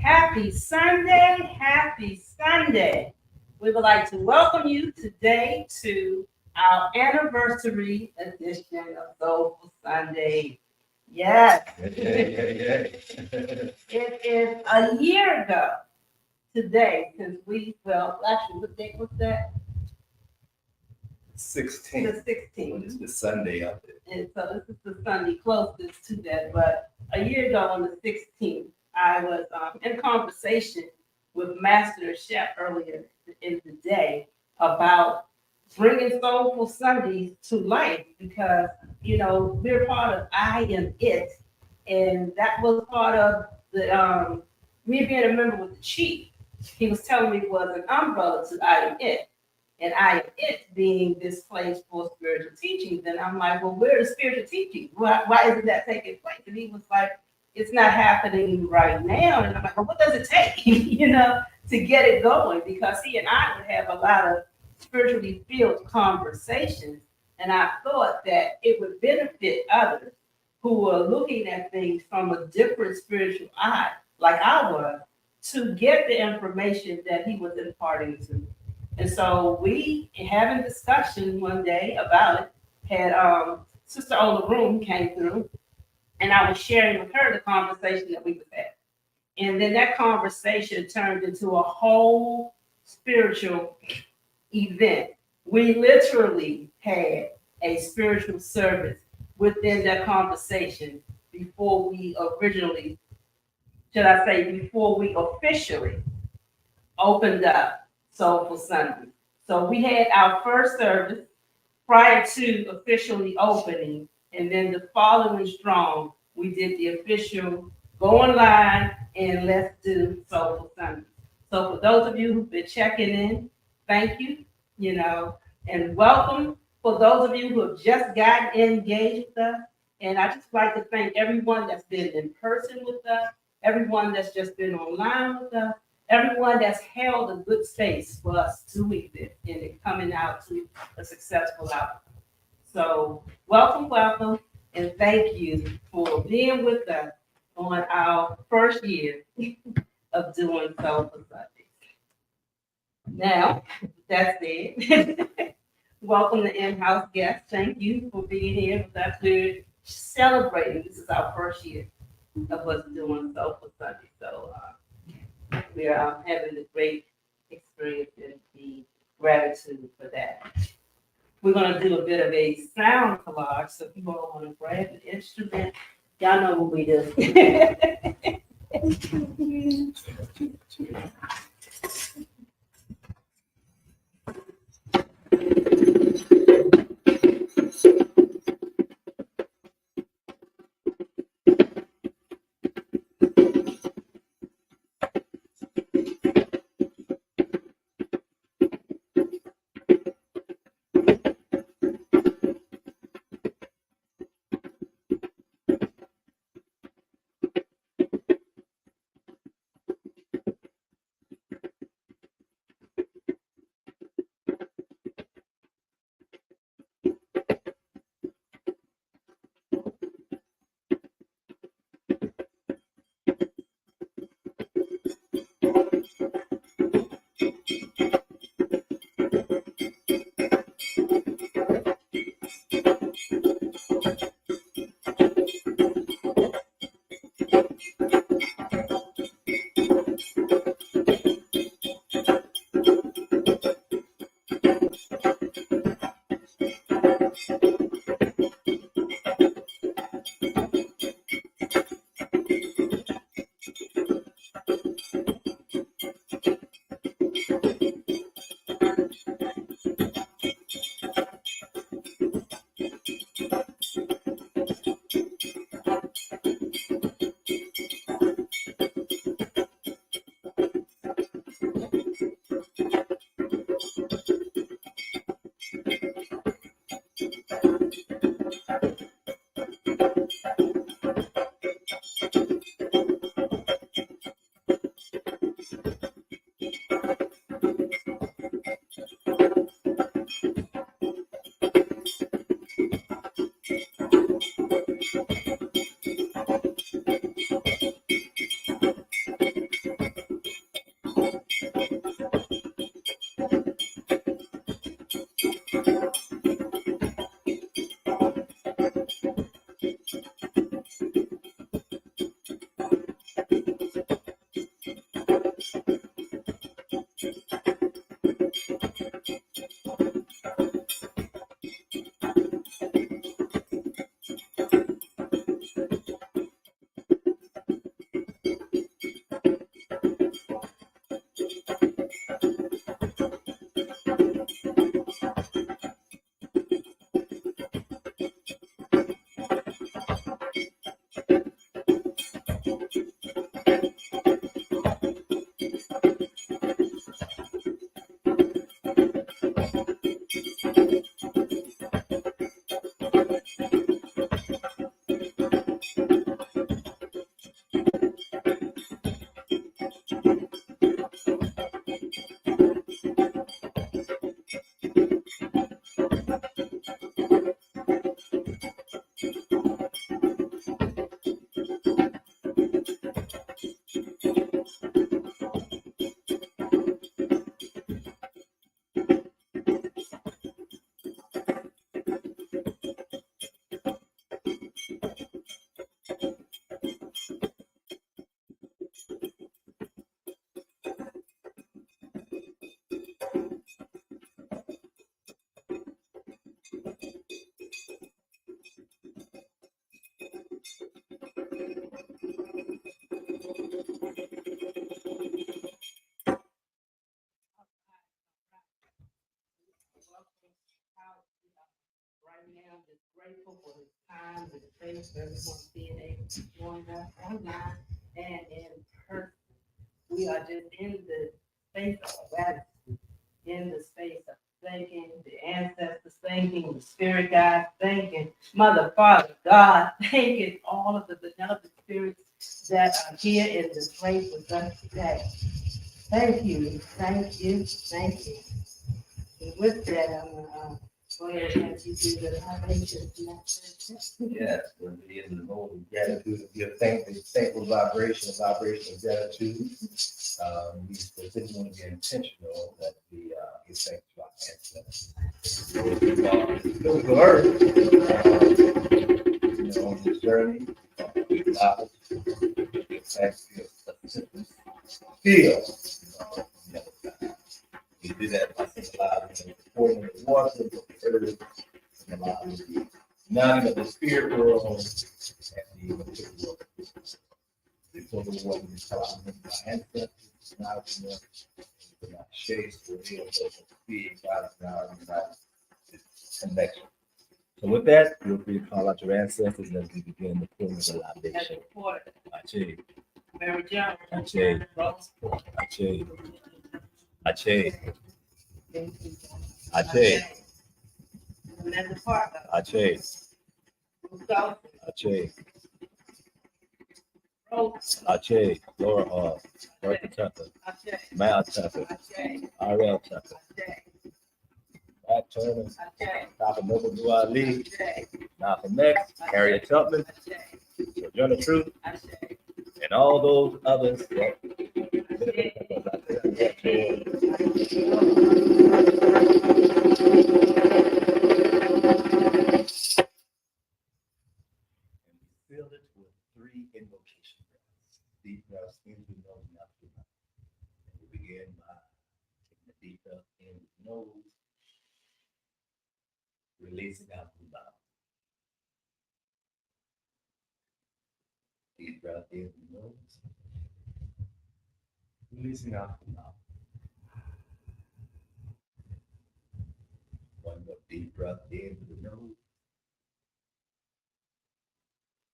Happy Sunday, happy Sunday. We would like to welcome you today to our anniversary edition of Soulful Sunday. Yes, it is a year ago today since actually, what date was that? 16th. The 16th. It's the Sunday of it. And so this is the Sunday closest to that. But a year ago on the 16th, I was in conversation with Master Chef earlier in the day about bringing Soulful Sundays to life because, we're part of I Am It. And that was part of the me being a member with the chief. He was telling me was an umbrella to I Am It. And I am it being this place for spiritual teachings. And I'm like, well, where is spiritual teaching? Why isn't that taking place? And he was like, it's not happening right now. And I'm like, well, what does it take, to get it going? Because he and I would have a lot of spiritually filled conversations. And I thought that it would benefit others who are looking at things from a different spiritual eye, like I was, to get the information that he was imparting to me. And so we having discussion one day about it, had Sister Ola Room came through, and I was sharing with her the conversation that we was having. And then that conversation turned into a whole spiritual event. We literally had a spiritual service within that conversation before we officially opened up Soulful Sunday. So we had our first service prior to officially opening, and then the following strong, we did the official go online and let's do Soulful Sunday. So for those of you who've been checking in, thank you, and welcome. For those of you who have just gotten engaged with us, and I just like to thank everyone that's been in person with us, everyone that's just been online with us, everyone that's held a good space for us to exist and it coming out to a successful outcome. So welcome, and thank you for being with us on our first year of doing Soulful Sundays. Now, that's it. Welcome to in-house guests. Thank you for being here with us. We're celebrating. This is our first year of us doing Soulful Sunday. So we are having a great experience and the gratitude for that. We're going to do a bit of a sound collage. So if you all want to grab an instrument, y'all know what we do. for everyone being able to join us online and in person. We are just in the space of gratitude, in the space of thanking the ancestors, thanking the spirit guides, thanking Mother, Father, God, thanking all of the benevolent spirits that are here in this place with us today. Thank you, thank you, thank you. And with that, I'm going to go ahead and ask you to do the vibration. Yes, we're in the mode of gratitude, of give thankful vibration, a vibration of gratitude. We specifically want to be intentional that we give thanks to our ancestors. Physical earth, on this journey, feel. We do that by symbolizing the pouring of the water, the earth, and the none of the spirit world and the material world. Before the water is taught by ancestors, now we're not shades for real, but being God now connection. So with that, feel free to call out your ancestors as we begin the pouring of the libation. Ache. Mary John. Ache. Ache. Ache. Ache. Ache. Ache. Ache. Laura Hall. Bertha Tucker. Mal Tucker. R.L. Tucker. Matt Turner. Dr. Noble New Ali. Malcolm X. Harriet Tubman. Sojourner Truth. And all those others that fill it with 3 invocation breaths. Deep breaths into the nose and out through the mouth. And we begin by taking a deep breath in the nose, releasing out through the mouth. Deep breath in the nose, releasing out through the mouth. One more deep breath in through the nose.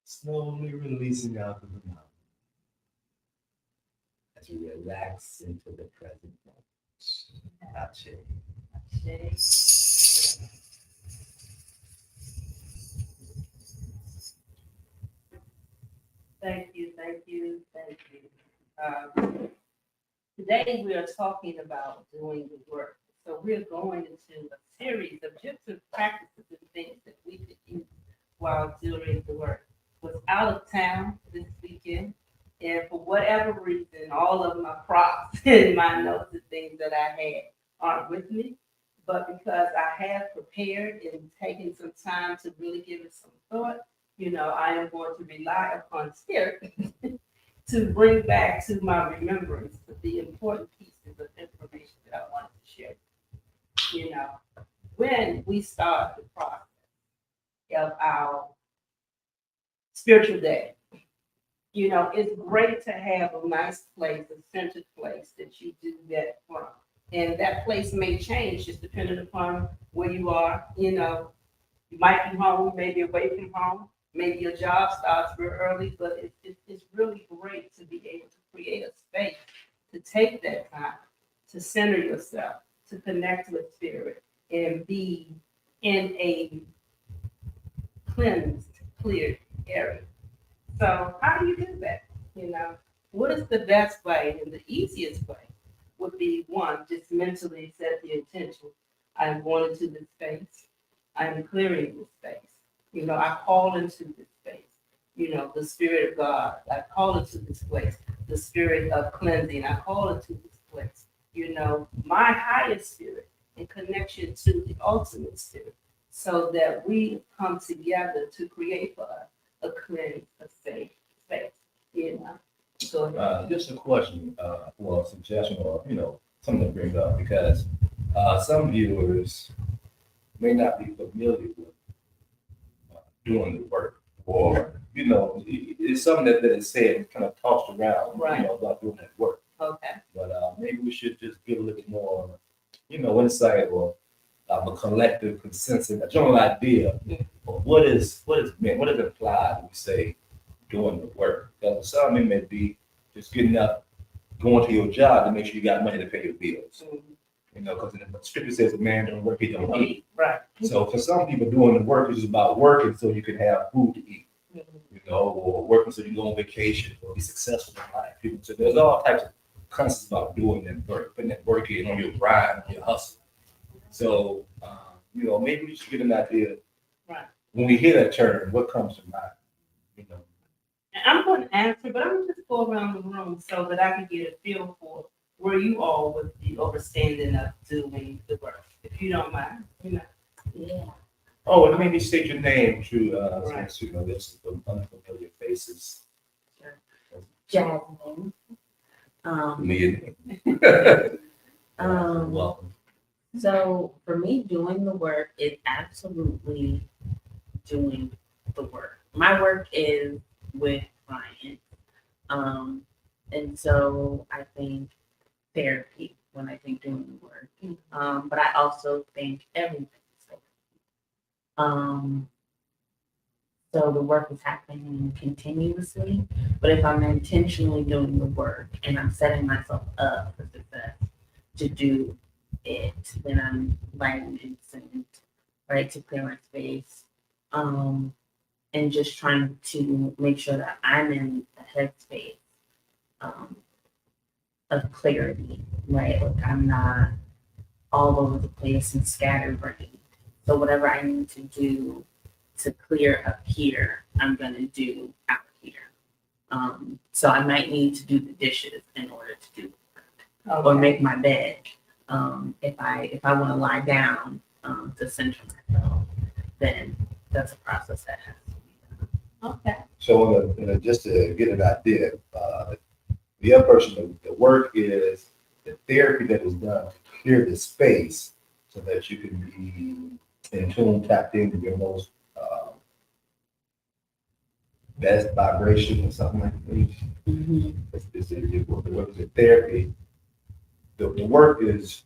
Slowly releasing out through the mouth as we relax into the present moment. Ache. Thank you, thank you, thank you. Today we are talking about doing the work. So we're going into a series of different practices and things that we could use while doing the work. Was out of town this weekend, and for whatever reason, all of my props and my notes and things that I had aren't with me. But because I have prepared and taken some time to really give it some thought, I am going to rely upon spirit to bring back to my remembrance the important pieces of information that I wanted to share. When we start the process of our spiritual day, it's great to have a nice place, a centered place that you do that from. And that place may change just depending upon where you are. You might be home, maybe away from home. Maybe your job starts real early, but it's really great to be able to create a space to take that time to center yourself, to connect with spirit, and be in a cleansed, cleared area. So how do you do that? What is the best way and the easiest way would be one, just mentally set the intention. I'm going into this space. I'm clearing this space. I call into this space. The spirit of God. I call into this place. The spirit of cleansing. I call into this place. My highest spirit in connection to the ultimate spirit, so that we come together to create for us a cleansed, a safe space. Just a question, or a suggestion, or something to bring up, because some viewers may not be familiar with doing the work, or it's something that is said, kind of tossed around, right, about doing that work. Okay. But maybe we should just give a little more, insight or a collective consensus, a general idea of what is meant, what is implied when we say doing the work. Because some it may be just getting up, going to your job to make sure you got money to pay your bills. You know, because the scripture says a man don't work, he don't eat. Right. So for some people, doing the work is just about working so you can have food to eat. You know, or working so you can go on vacation or be successful in life. People, so there's all types of concepts about doing that work, putting that work in on your grind, on your hustle. So, you know, maybe we should get an idea. Right. When we hear that term, what comes to mind? You know. And I'm going to answer, but I'm going to just go around the room so that I can get a feel for where you all would be overstanding of doing the work, if you don't mind. You know. Yeah. Oh, and maybe state your name to, Right. since, you know, there's some unfamiliar faces. Jasmine. Me Um, welcome. So for me, doing the work is absolutely doing the work. My work is with clients. And so I think therapy when I think doing the work. But I also think everything. So the work is happening continuously, but if I'm intentionally doing the work and I'm setting myself up for success to do it, then I'm writing instant, right, to clear my space, and just trying to make sure that I'm in a headspace of clarity, right? Like I'm not all over the place and scatterbrained. So whatever I need to do to clear up here, I'm gonna do out here. So I might need to do the dishes in order to do or make my bed. If I want to lie down to center myself, then that's a process that has to be done. Okay. So, just to get an idea, the other person, the work is the therapy that is done to clear the space so that you can be in tune, tapped into your most best vibration or something like that. Mm-hmm. The work is therapy. The work is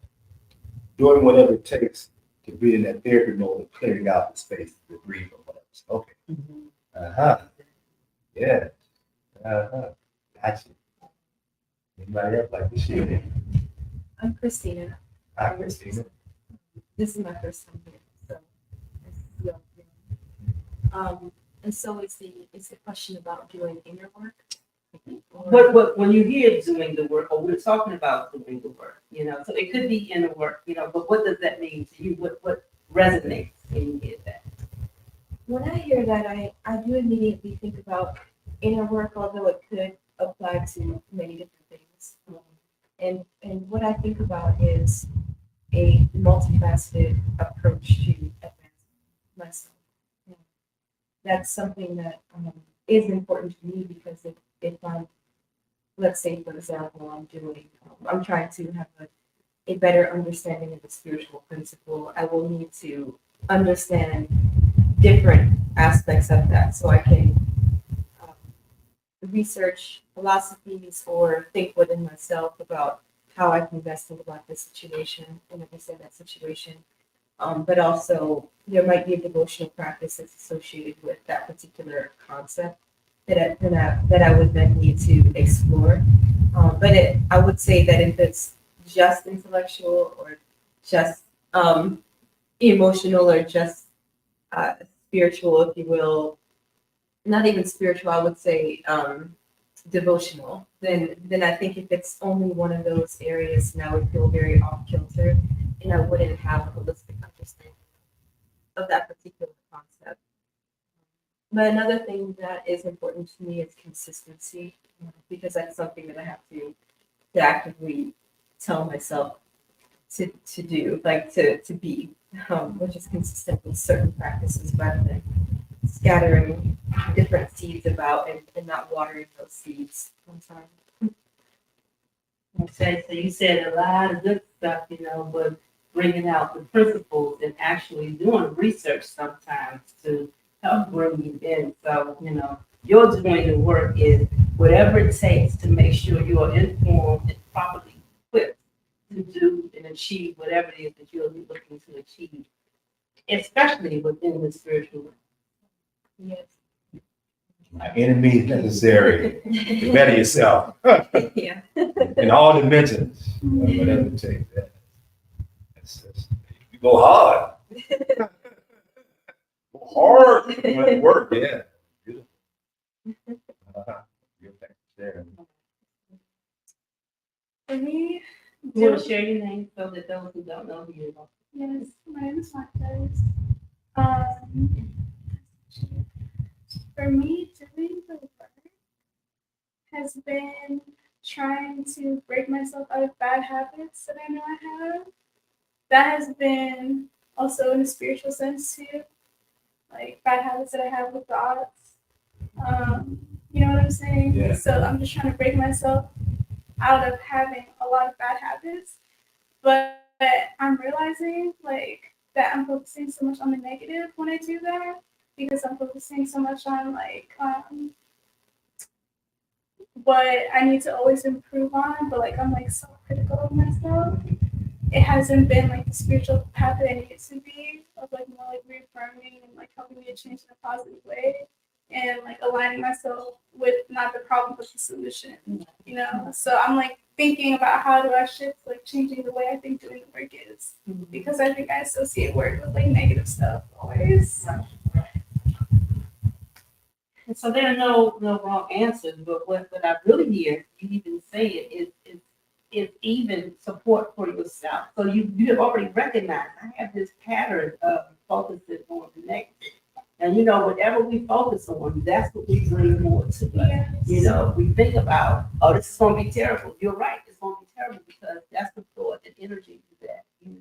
doing whatever it takes to be in that therapy mode of clearing out the space to breathe or whatever. Okay. Mm-hmm. Yeah. Gotcha. Anybody else like to share? I'm Christina. Hi, Christina. This is my first time here, so and so it's the question about doing inner work. But when you hear doing the work, or we're talking about doing the work, you know, so it could be inner work, you know, but what does that mean to you? What resonates when you hear that? When I hear that, I do immediately think about inner work, although it could apply to many different things. And what I think about is a multifaceted approach to advancing myself. That's something that is important to me because if I'm, let's say, for example, I'm trying to have a better understanding of the spiritual principle, I will need to understand different aspects of that so I can research philosophies or think within myself about how I can best think about this situation and understand that situation. But also there might be a devotional practice that's associated with that particular concept that I would then need to explore. But I would say that if it's just intellectual or just emotional or just spiritual, if you will, not even spiritual, I would say devotional, then I think if it's only one of those areas, then I would feel very off kilter and I wouldn't have a holistic understanding of that particular concept. But another thing that is important to me is consistency, because that's something that I have to actively tell myself to do, like to be, which is consistent with certain practices rather than scattering different seeds about and not watering those seeds. I'm sorry. Okay, so you said a lot of good stuff, you know, but bringing out the principles and actually doing research sometimes to help bring you in. So, you know, your doing the work is whatever it takes to make sure you are informed and properly equipped to do and achieve whatever it is that you're looking to achieve, especially within the spiritual realm. Yes. My enemy is necessary to better yourself Yeah. in all dimensions. Whatever it takes. That's, you go hard. Go hard. You want to work, yeah. Beautiful. You're there. For me, You want to share your name so that those who don't know who you are? yes, my name is Marcus. Um, for me, doing the work has been trying to break myself out of bad habits that I know I have. That has been also in a spiritual sense too, like bad habits that I have with thoughts. You know what I'm saying? Yeah. So I'm just trying to break myself out of having a lot of bad habits. But I'm realizing like that I'm focusing so much on the negative when I do that because I'm focusing so much on like what I need to always improve on, but like I'm like so critical of myself. It hasn't been like the spiritual path that I need it to be of like more like reaffirming and like helping me to change in a positive way and like aligning myself with not the problem but the solution, you know. So I'm like thinking about how do I shift like changing the way I think doing the work is because I think I associate work with like negative stuff always. And so there are no wrong answers, but what I really hear you even say it is even support for yourself. So you have already recognized I have this pattern of focusing on the negative. And you know, whatever we focus on, that's what we bring more to us. Yes. You know, we think about, oh, this is gonna be terrible. You're right, it's gonna be terrible because that's the thought and energy that you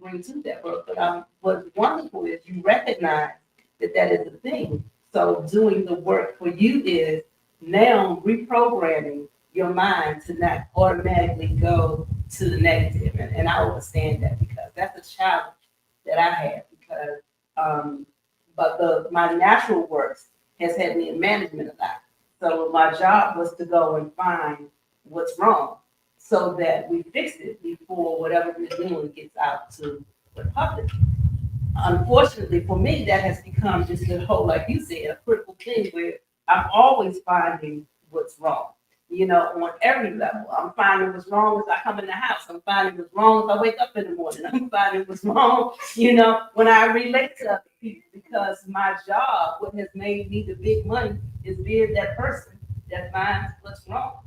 bring to that work. But what's wonderful is you recognize that is a thing. So doing the work for you is now reprogramming your mind to not automatically go to the negative. And I understand that because that's a challenge that I have because but my natural works has had me in management a lot. So my job was to go and find what's wrong so that we fix it before whatever we're doing gets out to the public. Unfortunately for me, that has become just a whole, like you said, a critical thing where I'm always finding what's wrong. You know, on every level. I'm finding what's wrong as I come in the house. I'm finding what's wrong as I wake up in the morning. I'm finding what's wrong, you know, when I relate to other people because my job, what has made me the big money is being that person that finds what's wrong.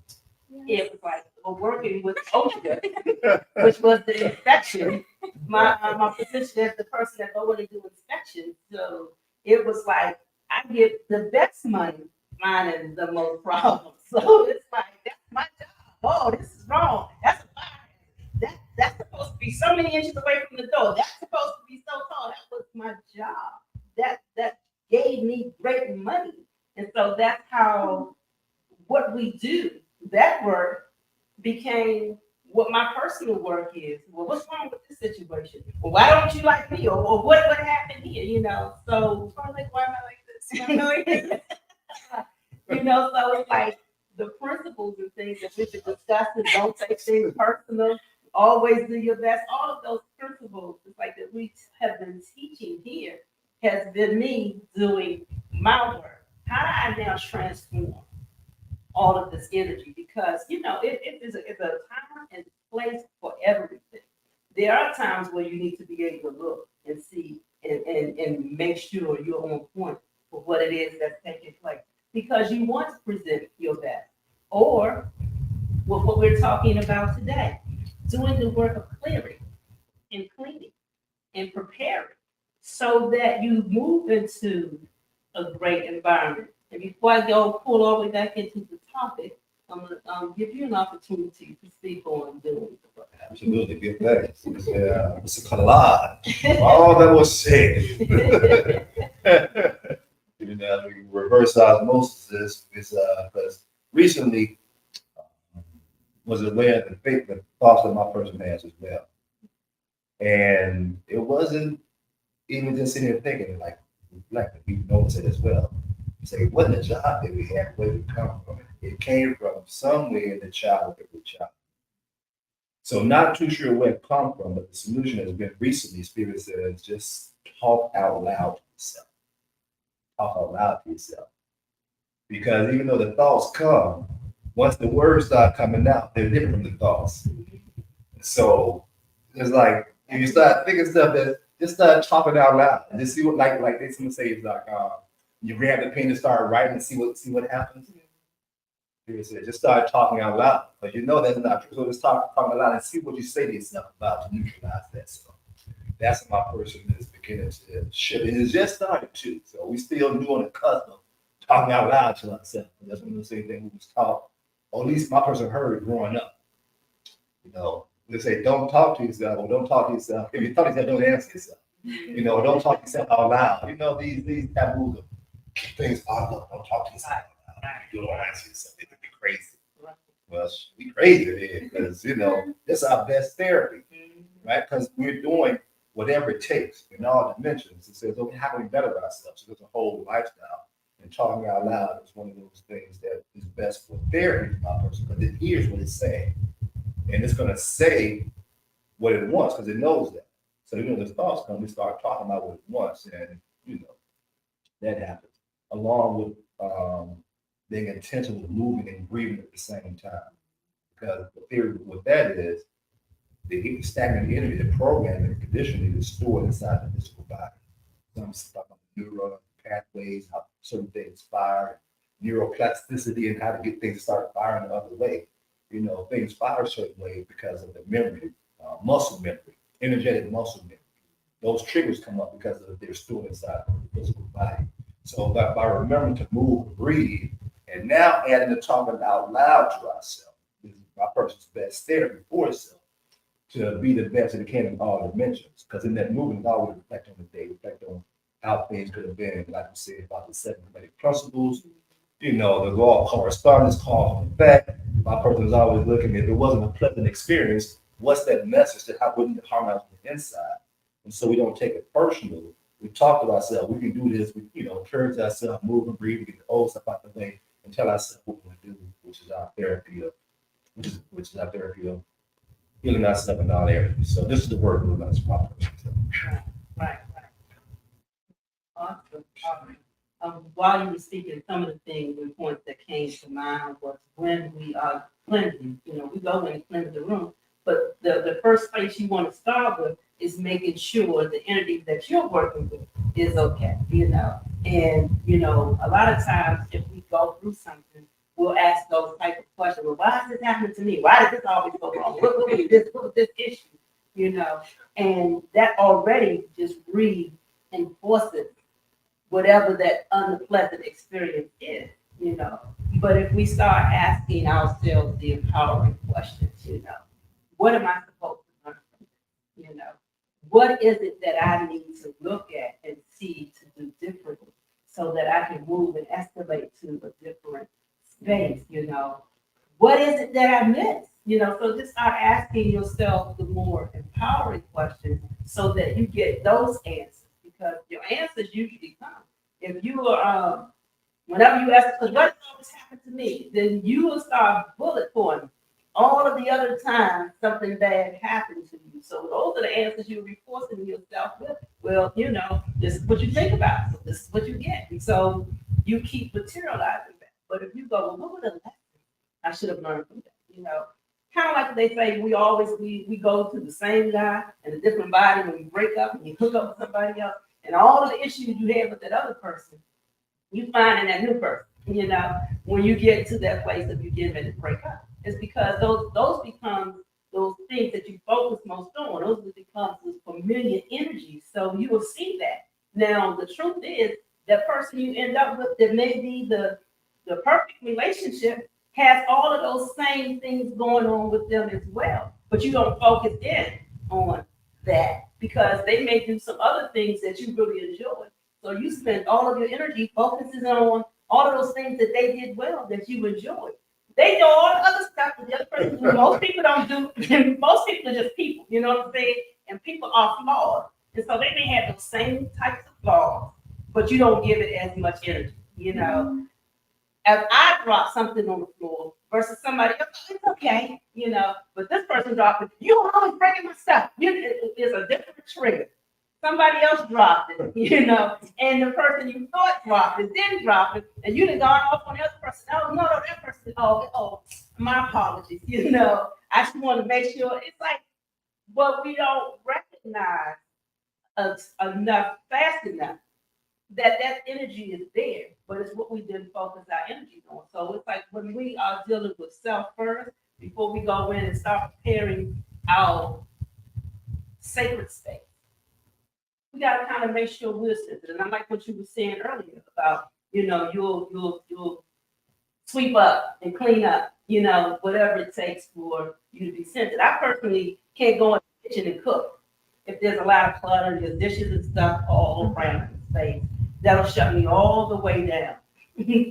It was like working with OSHA, which was the inspection. My position as the person that go in and do inspections. So it was like I get the best money, finding the most problems. So it's like that's my job. Oh, this is wrong. That's a fire. That's supposed to be so many inches away from the door. That's supposed to be so tall. That was my job. That gave me great money. And so that's how what we do, that work became what my personal work is. Well, what's wrong with this situation? Well, why don't you like me? Or what happened here? You know, so Or like why am I like this? You know, like, you know, so it's like the principles and things that we've been discussing, don't take things personal, always do your best. All of those principles, it's like that we have been teaching here, has been me doing my work. How do I now transform all of this energy? Because, you know, it's a time and place for everything. There are times where you need to be able to look and see and make sure you're on point for what it is that's taking place because you want to present your best. Or what we're talking about today, doing the work of clearing and cleaning and preparing so that you move into a great environment. And before I go pull all the way back into the topic, I'm going to give you an opportunity to speak on doing the work. Absolutely, good thanks. It's a collage. All that was said. You know, we reverse osmosis is because recently was aware of the faith the thoughts that my person has as well. And it wasn't even just sitting here thinking like reflecting, we noticed it as well. Say it wasn't a job that we had, where we come from. It came from somewhere in the childhood of the child. So not too sure where it come from, but the solution has been recently, Spirit says, just talk out loud to yourself. Talk out loud to yourself. Because even though the thoughts come, once the words start coming out, they're different from the thoughts. So it's like if you start thinking stuff that just start talking out loud and just see what like they some say it's like you grab the pen and start writing and see what happens. Just start talking out loud. But you know that's not true. So just talking out loud and see what you say to yourself about to neutralize that. So that's my person is beginning to shift. And it's just started too. So we still new on the cusp of talking out loud to ourselves. That's one of the same things we was taught, or at least my person heard growing up. You know, they say don't talk to yourself or don't talk to yourself. If you talk to yourself, don't answer yourself. You know, don't talk to yourself out loud. You know, these taboos of things are don't talk to yourself out loud. You don't answer yourself. It could be crazy. Well, we crazy because you know that's our best therapy, right? Because we're doing whatever it takes in all dimensions. It says, okay, how can we better ourselves? So there's a whole lifestyle, and talking out loud is one of those things that is best for therapy for my person because it hears what it's saying, and it's going to say what it wants because it knows that. So you know, the thoughts come, we start talking about what it wants, and you know that happens along with being intentional, moving and breathing at the same time. Because the theory with that is the stagnant energy, the programming, the conditioning is stored inside the physical body. Some stuff on the neural pathways, how certain things fire, neuroplasticity, and how to get things to start firing the other way. You know, things fire a certain way because of the memory, muscle memory, energetic muscle memory. Those triggers come up because of they're stored inside the physical body. So by remembering to move and breathe, and now adding the talking out loud to ourselves, this is my person's best therapy for itself to be the best that it can in all dimensions. Because in that movement, it's always reflect on the day, reflect on how things could have been, like we said about the seven hermetic principles. You know, the law of correspondence, cause and effect. My person is always looking, if it wasn't a pleasant experience, what's that message that how wouldn't it harmonize on the inside? And so we don't take it personal. We talk to ourselves, we can do this, we, you know, encourage ourselves, move and breathe, get the old stuff out the way, and tell ourselves what we want to do, which is our therapy of, which is our therapy of healing ourselves in all areas. So this is the work we're going to spot. Right. Awesome. While you were speaking, some of the things and points that came to mind was when we are cleansing, you know, we go in and cleanse the room, but the first place you want to start with is making sure the energy that you're working with is okay, you know. And, you know, a lot of times if we go through something, we'll ask those type of questions. Well, why is this happening to me? Why did this always go wrong? What was this issue? You know, and that already just reinforces whatever that unpleasant experience is, you know. But if we start asking ourselves the empowering questions, you know, what am I supposed to learn from this? You know, what is it that I need to look at and see to do differently so that I can move and escalate to a different space, you know? What is it that I missed? You know, so just start asking yourself the more empowering questions so that you get those answers because your answers usually come. If you are, whenever you ask, because what always happened to me, then you will start bullet pointing all of the other times something bad happened to you. So those are the answers you're reinforcing yourself with. Well, you know, this is what you think about. So this is what you get. And so you keep materializing that. But if you go, well, what were the lessons I should have learned from that? You know, kind of like they say, we go to the same guy in a different body when we break up and you hook up with somebody else. And all of the issues you had with that other person, you find in that new person, you know, when you get to that place of you getting ready to break up. It's because those become those things that you focus most on. Those become those familiar energies. So you will see that. Now, the truth is, that person you end up with that may be the perfect relationship has all of those same things going on with them as well. But you don't focus in on that because they may do some other things that you really enjoy. So you spend all of your energy focusing on all of those things that they did well that you enjoyed. They do all the other stuff that the other person do. Most people don't do. Most people are just people, you know what I'm saying? And people are flawed. And so they may have those same types of flaws, but you don't give it as much energy, you know. If I drop something on the floor versus somebody else, it's okay, you know. But this person dropped it. You always breaking my stuff. It's a different trigger. Somebody else dropped it, and the person you thought dropped it didn't drop it, and you done gone off on the other person. Oh, no, that person, my apologies, I just want to make sure. It's like, but we don't recognize enough, fast enough, that energy is there, but it's what we didn't focus our energy on. So it's like when we are dealing with self first, before we go in and start preparing our sacred space, we got to kind of make sure we're centered. And I like what you were saying earlier about, you'll sweep up and clean up, whatever it takes for you to be centered. I personally can't go in the kitchen and cook if there's a lot of clutter, there's dishes and stuff all around the space. That'll shut me all the way down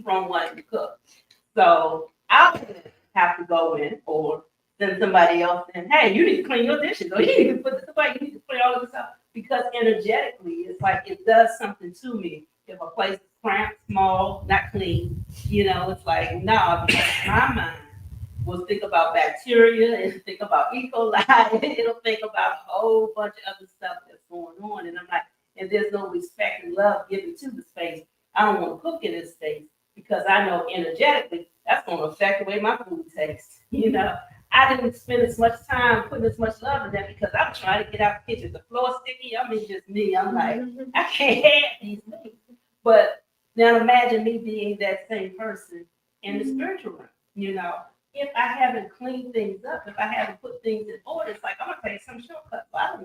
from wanting to cook. So I'll have to go in or send somebody else in. Hey, you need to clean your dishes, or you need to put this away. You need to put all of this up, because energetically, it's like it does something to me. If a place is cramped, small, not clean, it's like no, because my mind will think about bacteria and think about E. coli. It'll think about a whole bunch of other stuff that's going on, and I'm like, and there's no respect and love given to the space. I don't want to cook in this space because I know energetically that's going to affect the way my food tastes. I didn't spend as much time putting as much love in that because I'm trying to get out the kitchen. The floor's sticky. I mean, just me. I'm like, I can't have these things. But now imagine me being that same person in the spiritual realm. If I haven't cleaned things up, if I haven't put things in order, it's like I'm gonna take some shortcuts. I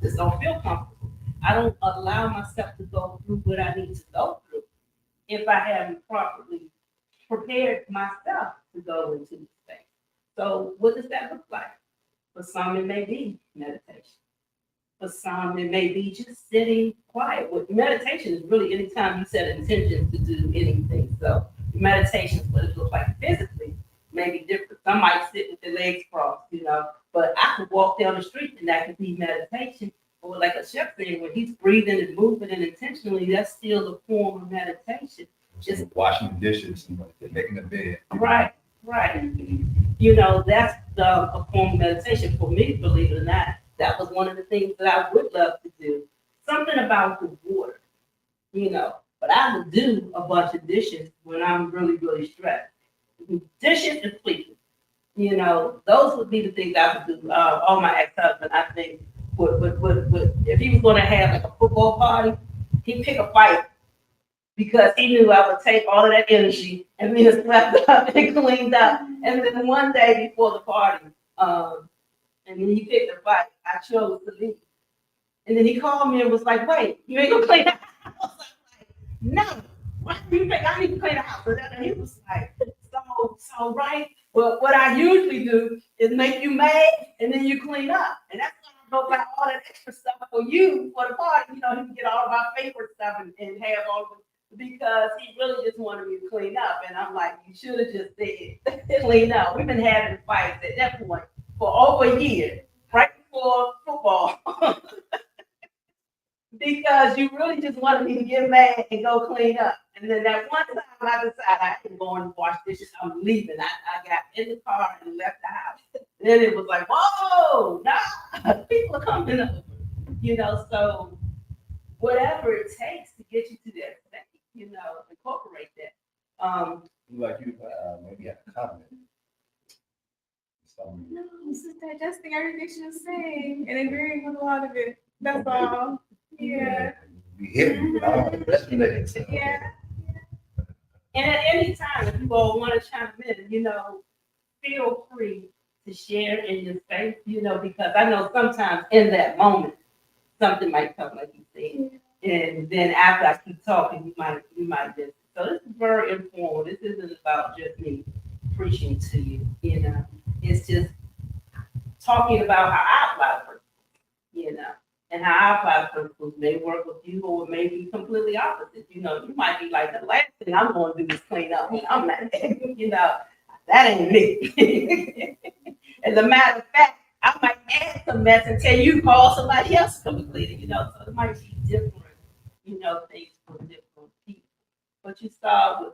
just don't feel comfortable. I don't allow myself to go through what I need to go through if I haven't properly prepared myself to go into the space. So what does that look like? For some, it may be meditation. For some, it may be just sitting quiet. With meditation is really anytime you set intentions to do anything. So meditation is what it looks like physically, may be different. Some might sit with their legs crossed, but I could walk down the street and that could be meditation. Or like a chef saying, when he's breathing and moving and intentionally, that's still a form of meditation. Just washing the dishes and making the bed. Right. That's a form of meditation for me, believe it or not. That was one of the things that I would love to do. Something about the water, but I would do a bunch of dishes when I'm really, really stressed. Dishes and sleeping, those would be the things I would do. Oh, my ex-husband, I think, would if he was going to have like a football party, he'd pick a fight because he knew I would take all of that energy and be swept up and cleaned up. And then one day before the party, and then he picked a fight, I chose to leave. And then he called me and was like, wait, you ain't gonna clean the house? I was like, no, why do you think I need to clean the house? And he was like, so right. Well, what I usually do is make you mad and then you clean up. And that's why I go buy all that extra stuff for you for the party. He can get all of our favorite stuff and have all of it, because he really just wanted me to clean up. And I'm like, you should have just said clean up. We've been having fights at that point for over a year, right before football. Because you really just wanted me to get mad and go clean up. And then that one time I decided I ain't going to wash dishes, I'm leaving. I got in the car and left the house. Then it was like, whoa, nah, people are coming up. So whatever it takes to get you to that state, incorporate that. Like you, maybe have a comment. No, I'm just digesting everything she was saying and agreeing with a lot of it. That's all. Yeah. Be hidden, but I don't resonate. Yeah. And at any time, if you all want to chime in, feel free to share in your space, because I know sometimes in that moment, something might come, like you said. And then after I keep talking, you might just. So this is very informal. This isn't about just me preaching to you, It's just talking about how I apply principles, and how I apply principles may work with you, or it may be completely opposite. You might be like, the last thing I'm going to do is clean up. And I'm not, that ain't me. As a matter of fact, I might add some mess until you call somebody else to complete it, So it might be different, things for different people. But you start with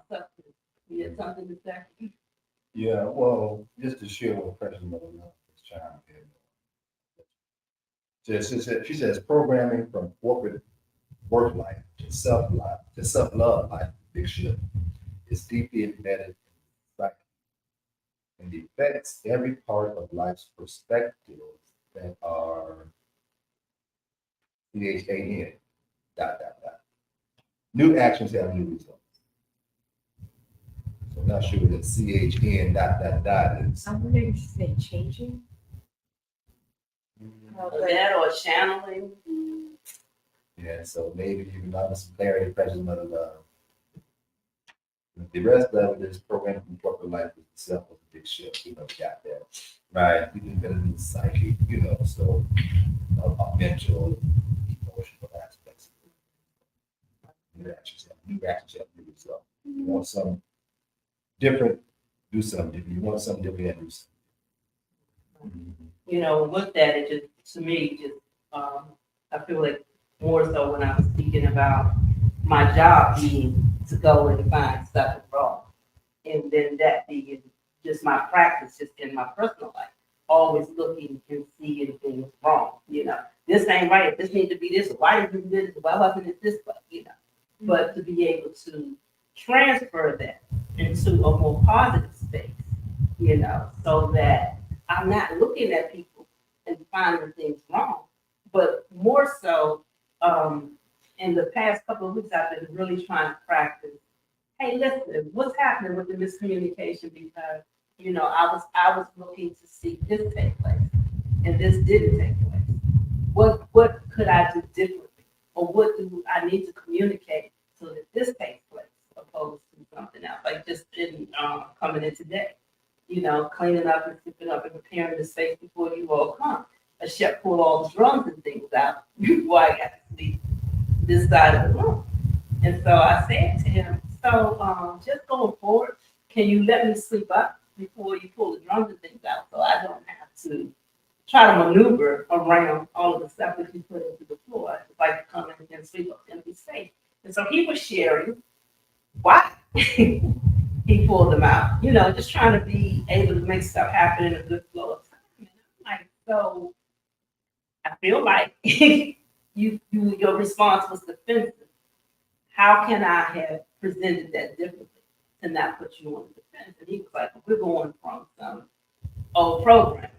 substance. You had something to say? Yeah, well, just to share what President was trying to she says programming from corporate work life to self-love life, big shift, is deeply embedded in psyche and affects every part of life's perspectives that are CHAN, dot, dot, dot. New actions have new results. So I'm not sure that CHN dot, dot, dot is. I'm wondering if you say changing. That or channeling. Yeah, so maybe you can have some clarity, President of the rest of it is programming from corporate life itself was a big shift. We got that. Right. We can get a new psyche, so mental, emotional aspects. New actions, new result. You want some different, do something different. You want something different, do something. With that, it just, to me, just, I feel like more so when I was speaking about my job being to go and find stuff that's wrong. And then that being just my practice, just in my personal life, always looking and seeing things wrong, This ain't right, this needs to be this, why did you do this, why wasn't it this way, But to be able to transfer that into a more positive space, so that I'm not looking at people and finding things wrong, but more so, in the past couple of weeks, I've been really trying to practice. Hey, listen, what's happening with the miscommunication? Because I was looking to see this take place, and this didn't take place. What could I do differently, or what do I need to communicate so that this takes place, opposed to something else? Like just in coming in today, cleaning up and sweeping up and preparing the space before you all come. A chef pulled all the drums and things out before I got to see this side of the room. And so I said to him, so just going forward, can you let me sleep up before you pull the drums and things out so I don't have to try to maneuver around all of the stuff that you put into the floor. I just like to come in and sweep up and be safe. And so he was sharing why he pulled them out, just trying to be able to make stuff happen in a good flow of time. And I'm like, so I feel like your response was defensive. How can I have presented that differently to not put you on defense? And he was like, we're going from some old program,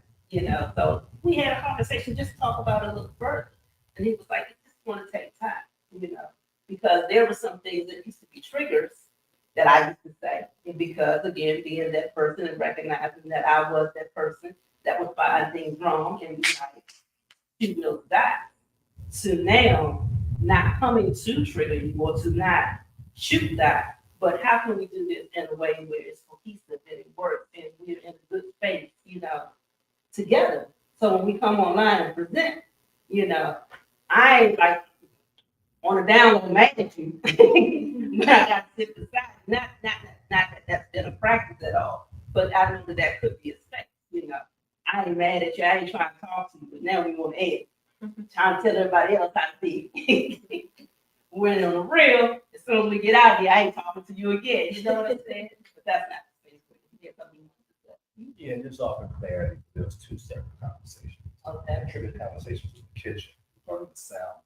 So we had a conversation, just talk about it a little further. And he was like, I just want to take time, because there were some things that used to be triggers that I used to say. And because, again, being that person and recognizing that I was that person that would find things wrong and be like, you will die. To now, not coming to trigger you or to not shoot that, but how can we do this in a way where it's cohesive and it works and we're in a good space, together. So when we come online and present, I ain't like on a down low mad at you, but I got to sit beside. Not that that's been a practice at all, but I know that could be a space. I ain't mad at you. I ain't trying to talk to you, but now we want to edit. Trying to tell everybody else how to be. When on the real, as soon as we get out here, I ain't talking to you again. You know what I'm saying? But that's not the space where you get something. Yeah, just offer clarity. There was two separate conversations. Okay. Triggered conversations in the kitchen, part of the sound.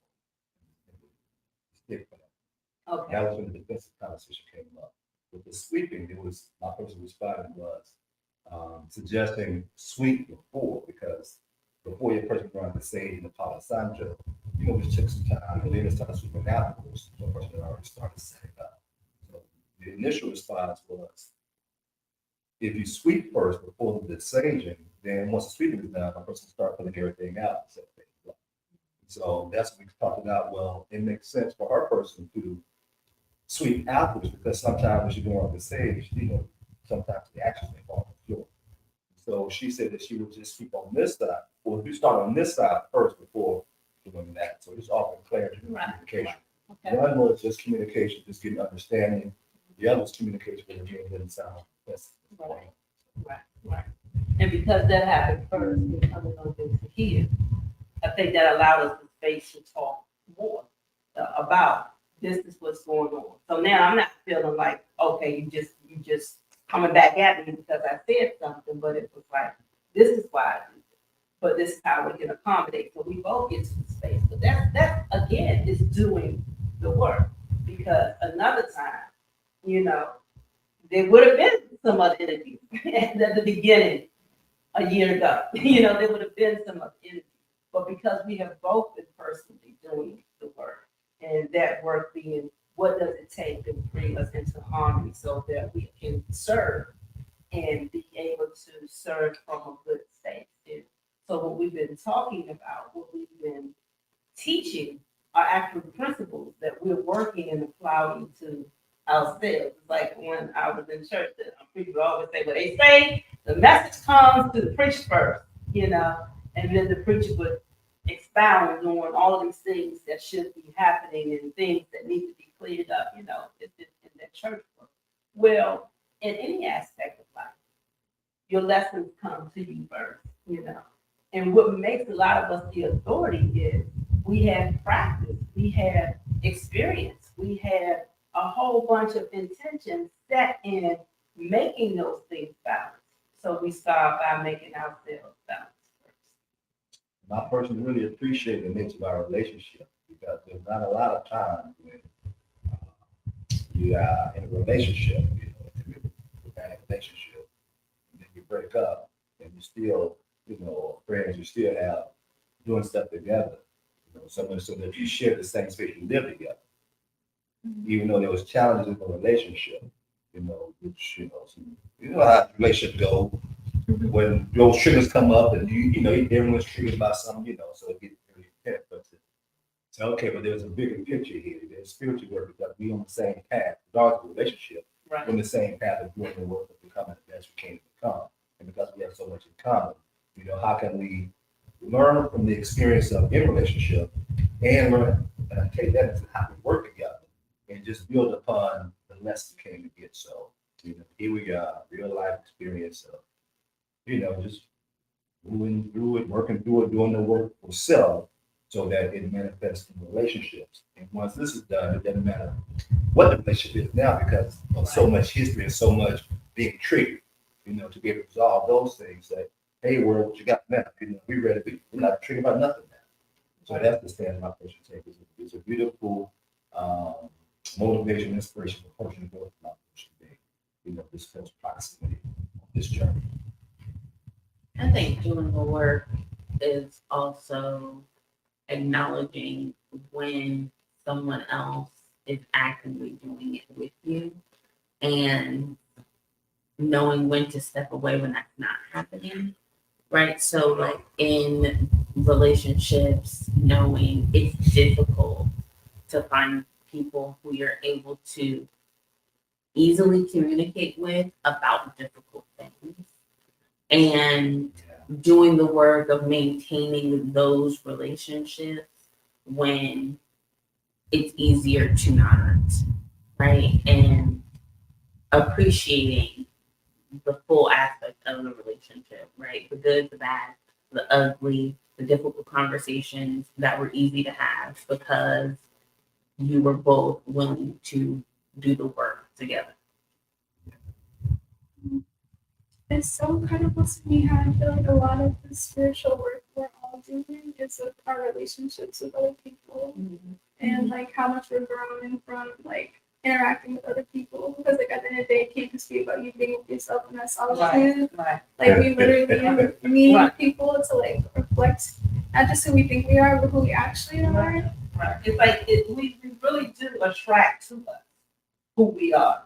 Okay. That was when the defensive conversation came up. With the sweeping, it was my person responding was suggesting sweep before, because before your person runs the stage in the Palo Santo, we took some time and then it started sweeping afterwards. The person had already started setting up. So the initial response was, if you sweep first before the saging, then once the sweeping is done, my person start putting everything out and set things up. So that's what we talked about. Well, it makes sense for our person to sweep afterwards, because sometimes when you're going on the stage, sometimes the actions may fall on the floor. So she said that she would just sweep on this side, or you start on this side first before doing that. So just offering clarity and communication. Okay. One was just communication, just getting understanding. The other was communication, but again, it didn't sound that's Right. And because that happened first, we're coming on this here. I think that allowed us the space to talk more about this is what's going on. So now I'm not feeling like, okay, you just coming back at me because I said something, but it was like, this is why I do it. But this is how we can accommodate. So we both get to the space. But that again is doing the work. Because another time, you know, there would have been some other energy at the beginning a year ago. You know, there would have been some other energy. But because we have both been personally doing the work, and that work being what does it take to bring us into harmony so that we can serve and be able to serve from a good state. And so what we've been talking about, what we've been teaching are actual principles that we're working and applying to ourselves. It's like when I was in church, the people always say, well, they say the message comes to the preacher first, you know, and then the preacher would expound on all of these things that should be happening and things that need to be cleared up, you know, in that church work. Well, in any aspect of life, your lessons come to you first, you know. And what makes a lot of us the authority is we have practice, we have experience, we have a whole bunch of intentions set in making those things balance. So we start by making ourselves balance first. I personally really appreciate the nature of our relationship because there's not a lot of times when you are in a relationship, you know, in a romantic relationship, and then you break up and you still, you know, friends, you still have doing stuff together, you know, so much so that you share the same space, you live together. Even though there was challenges in the relationship, you know, which, you know, you know how relationships go, when those triggers come up and you know, everyone's triggered by something, you know, so it gets really intense. But to okay, but there's a bigger picture here. There's spiritual work because we on the same path, regardless of the relationship, Right. we're on the same path of doing the work of becoming the best we can become. And because we have so much in common, you know, how can we learn from the experience of in relationship and learn and take that into how we work together and just build upon the lessons we came to get. So, you know, here we are, real life experience of, you know, just moving through it, working through it, doing the work for self so that it manifests in relationships. And once this is done, it doesn't matter what the relationship is now because of so much history and so much being triggered, you know, to be able to resolve those things that, hey, world, what you got now? You know, we ready to we're not triggered about nothing now. So that's the stand my person take. It's a beautiful motivation, inspiration for personal growth my person being, you know, this close proximity on this journey. I think doing the work is also acknowledging when someone else is actively doing it with you and knowing when to step away when that's not happening. Right. So, like in relationships, knowing it's difficult to find people who you're able to easily communicate with about difficult things and doing the work of maintaining those relationships when it's easier to not, right? And appreciating the full aspect of the relationship, right? The good, the bad, the ugly, the difficult conversations that were easy to have because you were both willing to do the work together. It's so incredible to me how I feel like a lot of the spiritual work we're all doing is with our relationships with other people and like how much we're growing from like interacting with other people. Because like at the end of the day, it can't just be about you being with yourself and that solitude. Right. Like we literally need Right. people to like reflect not just who we think we are, but who we actually are. Right. It's like we really do attract to us who we are.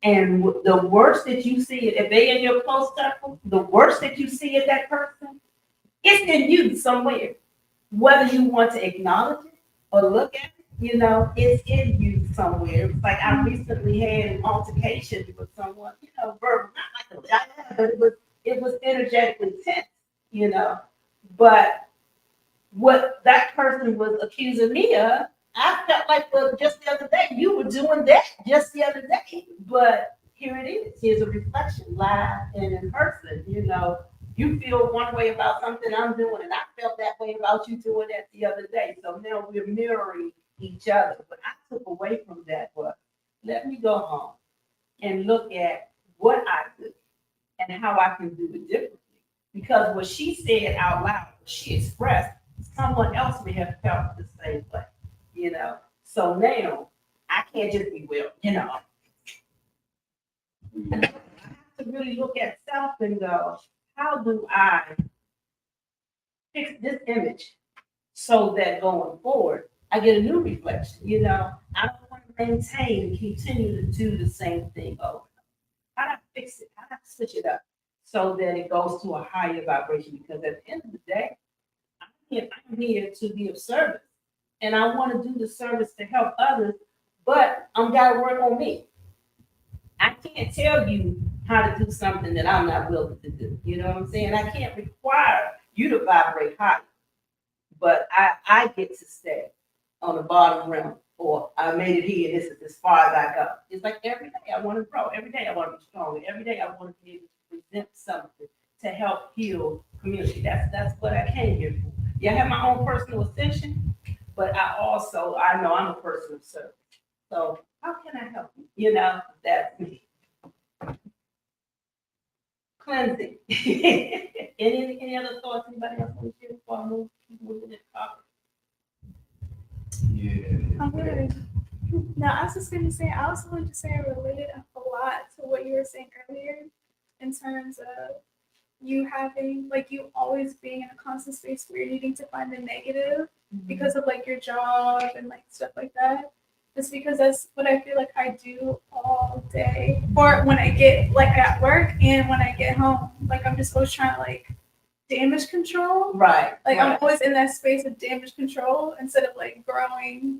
And the worst that you see, if they in your close circle, the worst that you see in that person, it's in you somewhere. Whether you want to acknowledge it or look at it, you know, it's in you somewhere. It's like I recently had an altercation with someone, you know, verbal, not like a, but it was energetically tense, you know. But what that person was accusing me of, I felt like, well, just the other day, you were doing that just the other day. But here it is. Here's a reflection, live and in person. You know, you feel one way about something I'm doing, and I felt that way about you doing that the other day. So now we're mirroring each other. What I took away from that was, let me go home and look at what I do and how I can do it differently. Because what she said out loud, what she expressed, someone else may have felt the same way, you know. So now I can't just be, well, you know, I have to really look at self and go, how do I fix this image so that going forward, I get a new reflection, you know? I don't want to maintain and continue to do the same thing over. How do I fix it? How do I switch it up so that it goes to a higher vibration? Because at the end of the day, I'm here to be of service. And I want to do the service to help others, but I'm got to work on me. I can't tell you how to do something that I'm not willing to do. You know what I'm saying? I can't require you to vibrate high, but I get to stay on the bottom realm, or I made it here. This is as far as I go. It's like every day I want to grow. Every day I want to be stronger. Every day I want to be able to present something to help heal community. That's what I came here for. Yeah, I have my own personal ascension, but I know I'm a person of service. So how can I help you? You know, that's me. Cleansing. Any other thoughts? Anybody else want to share before I move to the topic? I'm gonna. No, I was just gonna say. I also wanted to say I related a lot to what you were saying earlier, in terms of you having like you always being in a constant space where you're needing to find the negative because of like your job and like stuff like that. Just because that's what I feel like I do all day, or when I get like at work and when I get home. Like I'm just always trying to like damage control. Right. Like right. I'm always in that space of damage control instead of like growing.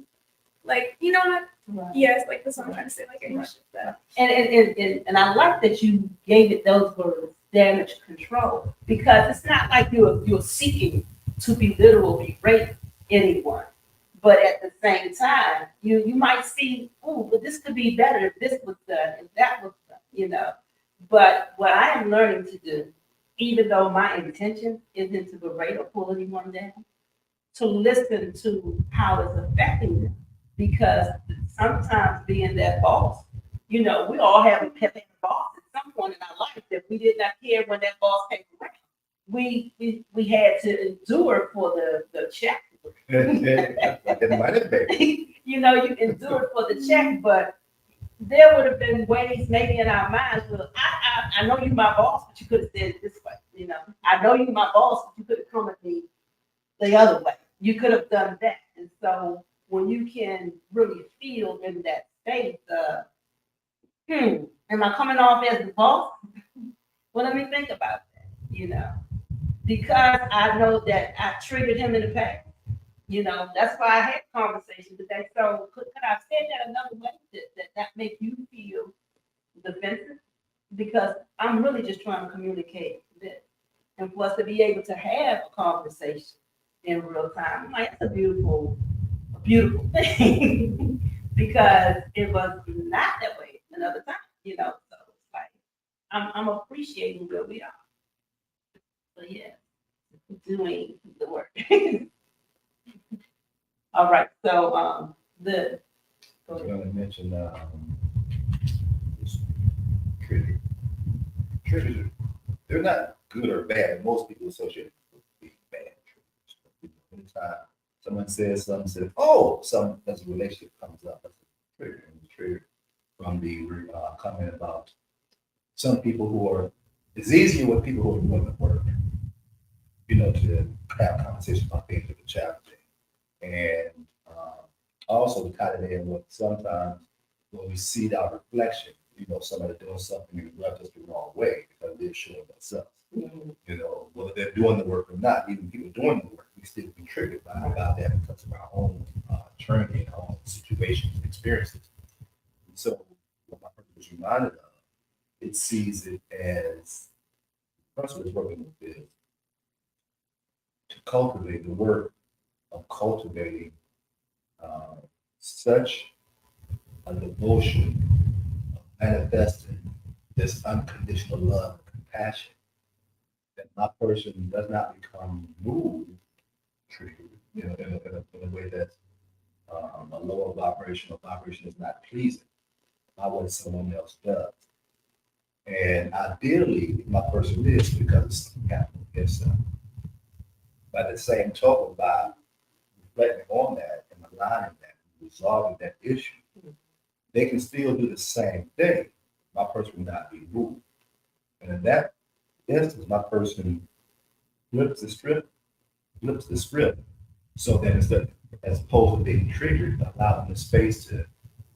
Like you know what? Right. Yes, like that's what I'm trying to say. Like I need to shift that. And I like that you gave it those words, damage control, because it's not like you're seeking to belittle or berate anyone. But at the same time, you might see, oh, but this could be better if this was done, if that was done, you know. But what I am learning to do, even though my intention isn't to berate or pull anyone down, to listen to how it's affecting them. Because sometimes being that boss, you know, we all have a boss at some point in our life that we did not care when that boss came around. We had to endure for the check. It might have been. You know, you endured for the check, but there would have been ways maybe in our minds, well, I know you my boss, but you could have said it this way. You know, I know you my boss, but you could have come at me the other way. You could have done that. And so when you can really feel in that space, am I coming off as the boss? Well, let me think about that, you know, because I know that I triggered him in the past. You know, that's why I had conversations today. So could I say that another way that make you feel defensive? Because I'm really just trying to communicate this. And for us to be able to have a conversation in real time, like it's a beautiful thing. Because it was not that way another time, you know. So it's like I'm appreciating where we are. So yeah, doing the work. All right, so the I was going to mention this critic. Triggers, they're not good or bad. Most people associate with being bad triggers. Anytime someone says something, says, oh, something as a relationship comes up, that's a trigger. And the trigger from the comment about some people who are, it's easier with people who are doing the work, you know, to have conversations about things that are challenging. And also to tie it in with sometimes when we see our reflection, you know, somebody doing something and rubs us the wrong way because they're showing themselves. mm-hmm. You know, whether they're doing the work or not, even people doing the work, we still be triggered by that because of our own journey and our own situations and experiences. And so, what my person was reminded of, it sees it as the person is working with this to cultivate the work of cultivating such a devotion of manifesting this unconditional love and compassion that my person does not become moved, triggered, you know, in a way that's a lower vibration or vibration is not pleasing by what someone else does. And ideally, my person is because something happened inside. But at the same token, by reflecting on that and aligning that, resolving that issue, they can still do the same thing. My person will not be moved. And in that instance, my person flips the script, so that instead, as opposed to being triggered, allow them the space to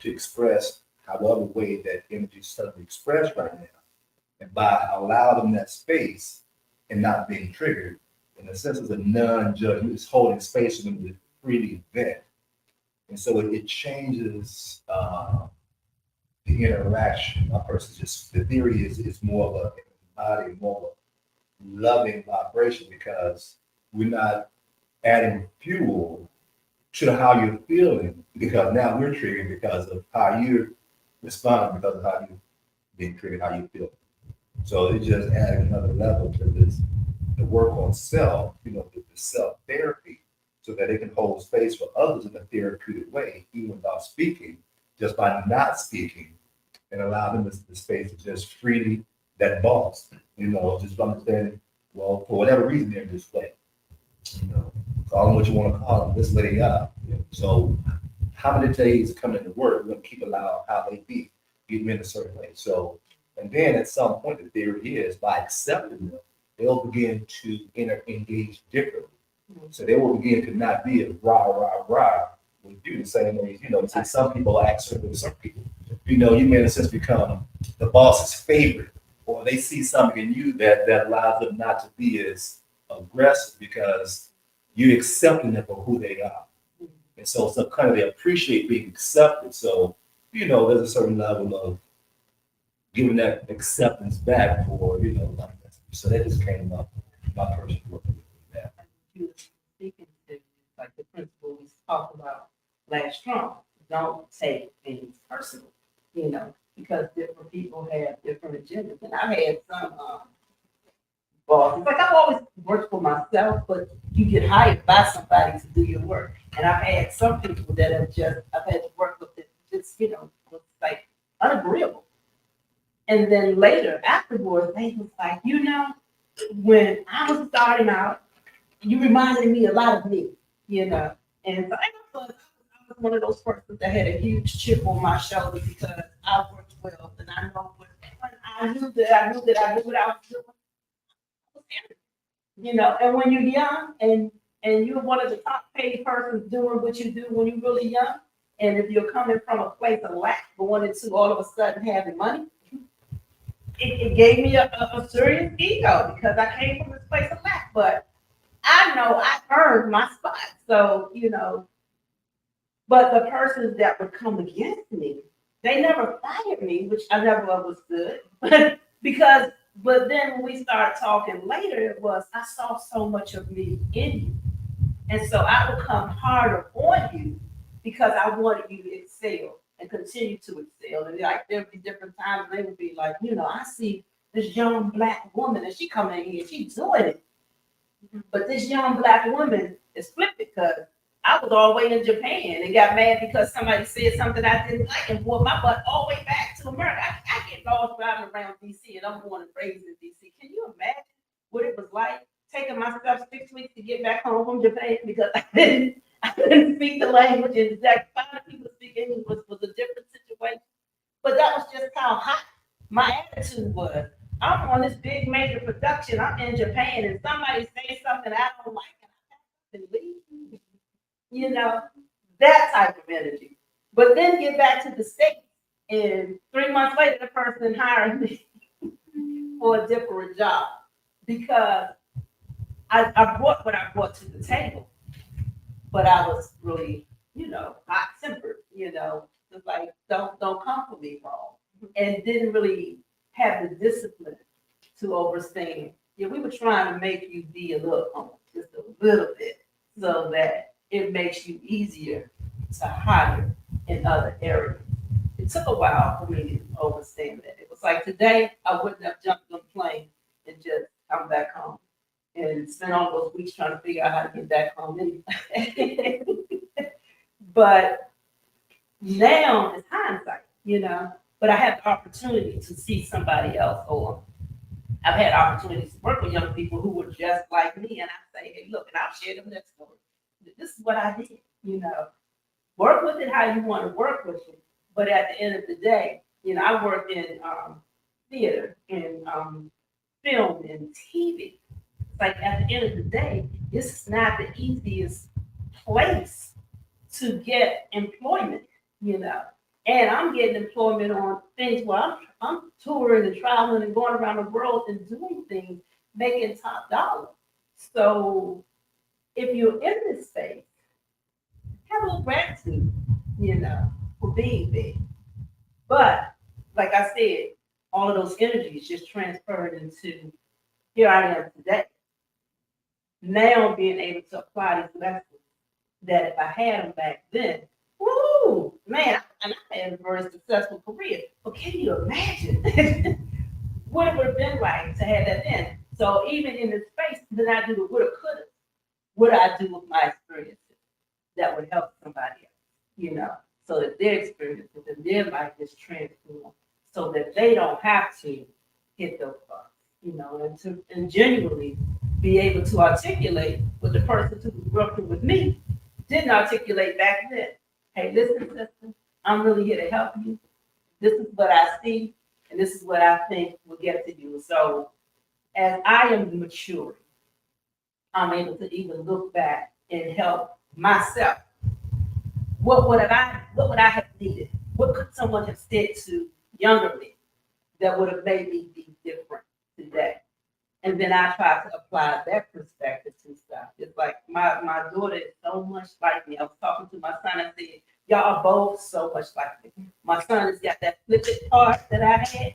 express however way that energy is suddenly expressed right now. And by allowing them that space and not being triggered, in a sense, it's a non-judgment, it's holding space for them to freely vent. And so it changes the interaction. My person just, the theory is more of a body, more of a loving vibration because we're not adding fuel to how you're feeling because now we're triggered because of how you're responding, because of how you being triggered, how you feel. So it's just adding another level to this, the work on self, the self therapy, so that it can hold space for others in a therapeutic way, even without speaking, just by not speaking and allow them the space to just freely that boss, just understanding, well, for whatever reason they're this way, call them what you want to call them, this way they are. So how many days coming to work, we're going to keep allowing how they be, get them in a certain way. So, and then at some point, the theory is by accepting them, they'll begin to engage differently. So they will begin to not be a rah, rah, rah with you the same way, say some people act certain with some people. You may in a sense become the boss's favorite, or they see something in you that allows them not to be as aggressive because you're accepting them for who they are. And so kind of they appreciate being accepted. So, there's a certain level of giving that acceptance back for, like that. So that just came up, my personal working with that. You were speaking to, like the principle we talked about last Trump, don't take things personal, because different people have different agendas. And I've had some bosses, like I've always worked for myself, but you get hired by somebody to do your work. And I've had some people that I've had to work with it, just, was like unagreeable. And then later, afterwards, they was like, when I was starting out, you reminded me a lot of me, And so I was one of those persons that had a huge chip on my shoulder because I worked well and I know when I knew that I knew what I was doing. And when you're young and you're one of the top paid persons doing what you do when you're really young, and if you're coming from a place of lack, but wanted to all of a sudden having money, it gave me a serious ego because I came from this place of lack. But I know I earned my spot. So, but the persons that would come against me, they never fired me, which I never understood. But then when we started talking later, it was I saw so much of me in you. And so I would come harder on you because I wanted you to excel and continue to excel. And like there'd be different times they would be like, I see this young Black woman and she coming in here, she's doing it. But this young Black woman is flipped because I was all the way in Japan and got mad because somebody said something I didn't like and brought my butt all the way back to America. I get lost driving around DC and I'm going to crazy in DC. Can you imagine what it was like taking myself 6 weeks to get back home from Japan because I didn't speak the language and that 5 people speaking English was a different situation. But that was just how hot my attitude was. I'm on this big major production. I'm in Japan and somebody says something I don't like and I leave. That type of energy. But then get back to the States and 3 months later, the person hired me for a different job because I brought what I brought to the table, but I was really, hot tempered, just like don't come for me wrong, and didn't really have the discipline to overstand. Yeah, we were trying to make you be a little, just a little bit, so that it makes you easier to hire in other areas. It took a while for me to understand that. It was like today, I wouldn't have jumped on a plane and just come back home and spend all those weeks trying to figure out how to get back home anyway. But now it's hindsight, but I had the opportunity to see somebody else, or I've had opportunities to work with young people who were just like me, and I say, hey, look, and I'll share them that story. This is what I did, work with it how you want to work with it. But at the end of the day, I worked in theater and film and TV. It's like at the end of the day, this is not the easiest place to get employment, you know. And I'm getting employment on things where I'm touring and traveling and going around the world and doing things, making top dollar. So if you're in this space, have a little gratitude, for being there. But like I said, all of those energies just transferred into here I am today. Now being able to apply these lessons that if I had them back then, woo, man, and I had a very successful career. But can you imagine what it would have been like to have that then? So even in this space, then I do the woulda, coulda. What I do with my experiences that would help somebody else, so that their experiences and their life is transformed, so that they don't have to hit those bumps, and genuinely be able to articulate what the person who was working with me didn't articulate back then. Hey, listen, sister, I'm really here to help you. This is what I see, and this is what I think will get to you. So as I am maturing, I'm able to even look back and help myself. What would I have needed? What could someone have said to younger me that would have made me be different today? And then I try to apply that perspective to stuff. It's like my daughter is so much like me. I was talking to my son and said, y'all are both so much like me. My son has got that flippant part that I had.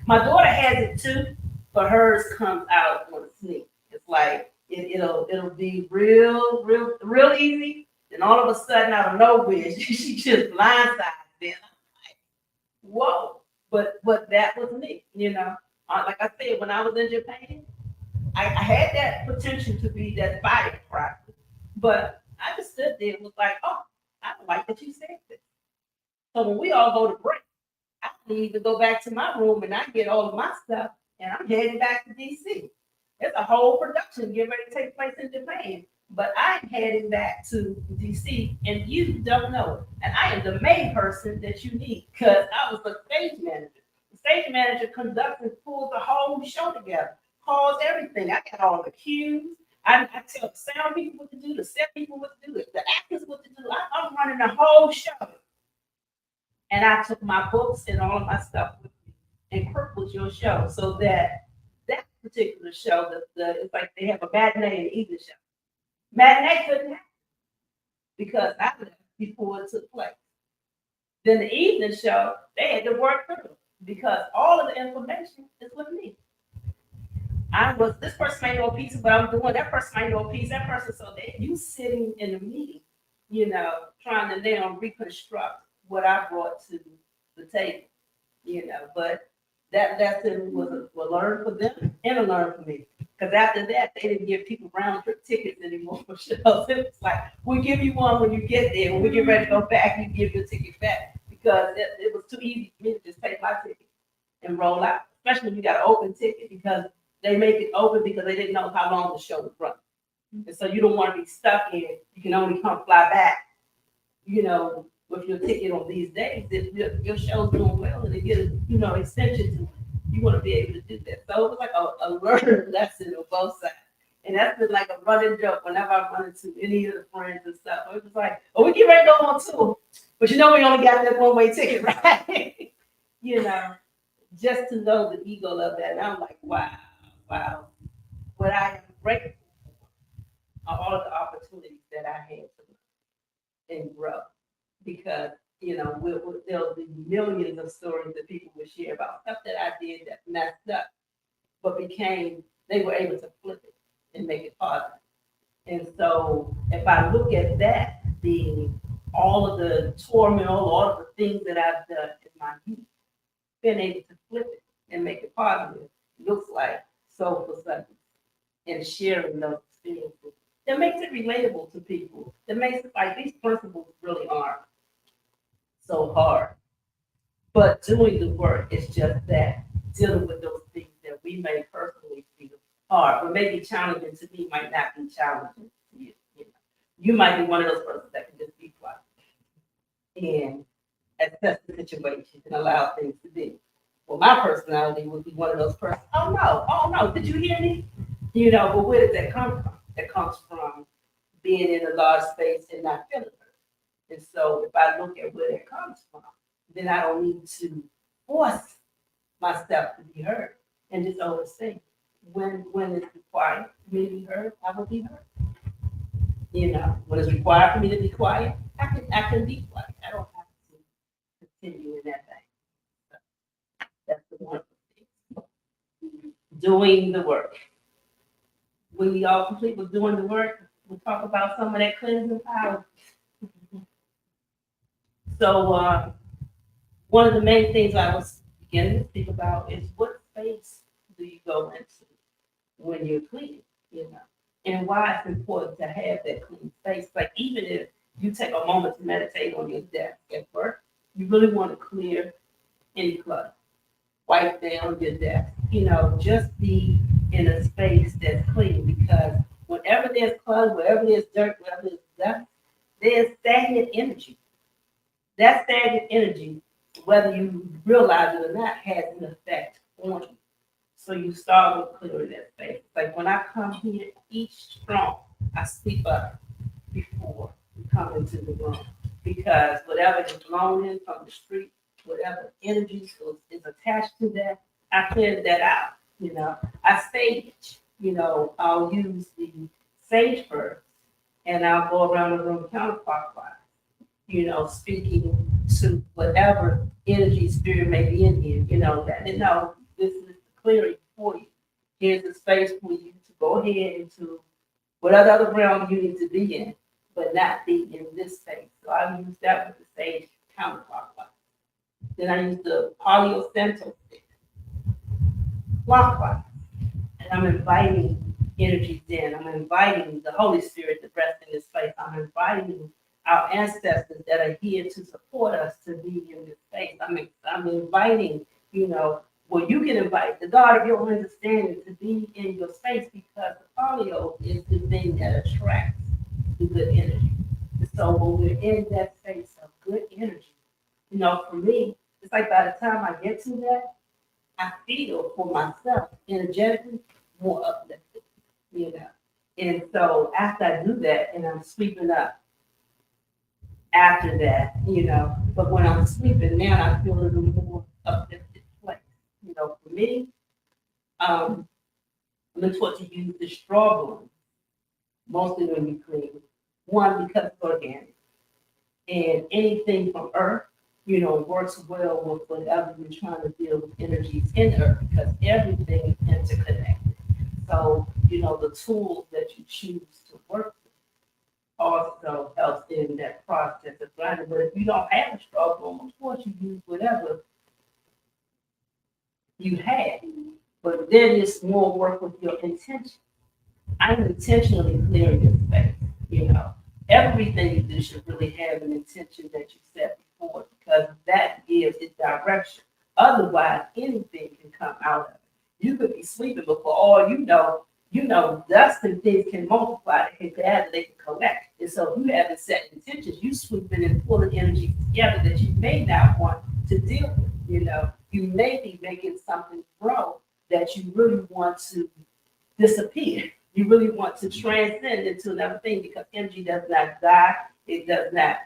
My daughter has it too, but hers comes out on a sneak. It's like it'll be real easy. And all of a sudden, out of nowhere, she just blindsides me. I'm like, whoa! But that was me, Like I said, when I was in Japan, I had that potential to be that firecracker, but I just stood there and was like, oh, I don't like that you said this. So when we all go to break, I need to go back to my room and I get all of my stuff and I'm heading back to DC. There's a whole production getting ready to take place in Japan. But I'm heading back to DC and you don't know it. And I am the main person that you need because I was the stage manager. The stage manager conducts and pulls the whole show together, calls everything. I got all the cues. I tell the sound people what to do, the set people what to do, the actors what to do. I'm running the whole show. And I took my books and all of my stuff with me and crippled your show so that particular show, it's like they have a matinee and evening show. Matinee couldn't happen because I left before it took place. Then the evening show, they had to work through because all of the information is with me. This person may know a piece of what I'm doing, that person might know a piece, that person, so that you sitting in a meeting, trying to now reconstruct what I brought to the table, but that lesson was a learn for them and a learn for me. Because after that, they didn't give people round trip tickets anymore for shows. It was like, we'll give you one when you get there. When we get ready to go back, you give your ticket back. Because it was too easy for me to just take my ticket and roll out. Especially when you got an open ticket because they make it open because they didn't know how long the show would run. And so you don't want to be stuck in, you can only come fly back, with your ticket on these days. If your show's doing well and they get a, extension to it, you want to be able to do that. So it was like a learned lesson on both sides. And that's been like a running joke whenever I run into any of the friends and stuff. It was like, oh, we get ready to go on tour. But we only got that one-way ticket, right? Just to know the ego of that. And I'm like, wow. But I am grateful for all of the opportunities that I had to learn and grow. Because, there'll be millions of stories that people will share about stuff that I did that messed up, but they were able to flip it and make it positive. And so if I look at that being all of the turmoil, all of the things that I've done in my youth, being able to flip it and make it positive, looks like Soulful Sundays and sharing those experiences. That makes it relatable to people. That makes it like these principles really aren't so hard. But doing the work is just that, dealing with those things that we may personally feel hard, or maybe challenging to me might not be challenging to you. You know, you might be one of those persons that can just be quiet and assess the situation and allow things to be. Well, my personality would be one of those persons. Oh no, did you hear me? You know, but where does that come from? That comes from being in a large space and not feeling it. And so if I look at where that comes from, then I don't need to force myself to be heard and just always say, when it's required for me to be heard, I will be heard. You know, when it's required for me to be quiet, I can be quiet. I don't have to continue in that thing. So that's the wonderful thing. Doing the work. When we all complete with doing the work, we'll talk about some of that cleansing power. So one of the main things I was beginning to speak about is what space do you go into when you're cleaning, you know, and why it's important to have that clean space. Like even if you take a moment to meditate on your desk at work, you really want to clear any clutter, wipe down your desk, you know, just be in a space that's clean because whenever there's clutter, wherever there's dirt, wherever there's dust, there's stagnant energy. That stagnant energy, whether you realize it or not, has an effect on you. So you start with clearing that space. Like when I come here each strong, I sweep up before we come into the room. Because whatever is blown in from the street, whatever energy is attached to that, I clear that out. You know, I sage, you know, I'll use the sage first and I'll go around the room counterclockwise, you know, speaking to whatever energy spirit may be in here, you know, that they know this is the clearing for you. Here's the space for you to go ahead into whatever other realm you need to be in, but not be in this space. So I use that with the sage counterclockwise. Then I use the polyocentral stick clockwise. And I'm inviting energies in. I'm inviting the Holy Spirit to rest in this space. I'm inviting our ancestors that are here to support us to be in this space. I'm inviting, you know, well, you can invite the God of your understanding to be in your space because the polio is the thing that attracts the good energy. And so when we're in that space of good energy, you know, for me, it's like by the time I get to that, I feel for myself energetically more uplifted, you know. And so after I do that and I'm sweeping up after that, you know, but when I'm sweeping now, I feel a little more uplifted place. You know, for me, I'm taught to use the straw broom mostly when we clean. One, because it's organic. And anything from earth, you know, works well with whatever you're trying to deal with energies in earth because everything is interconnected. So, you know, the tools that you choose to work with also helps in that process of grinding. But if you don't have a straw broom, of course you use whatever you have. But then it's more work with your intention. I'm intentionally clearing your space, you know. Everything you do should really have an intention that you set before because that gives it direction. Otherwise, anything can come out of it. You could be sleeping, but for all you know, dust and things can multiply, they can gather, they can collect. And so if you haven't set intentions, you sweeping and pulling energy together that you may not want to deal with, you know. You may be making something grow that you really want to disappear. You really want to transcend into another thing because energy does not die. It does not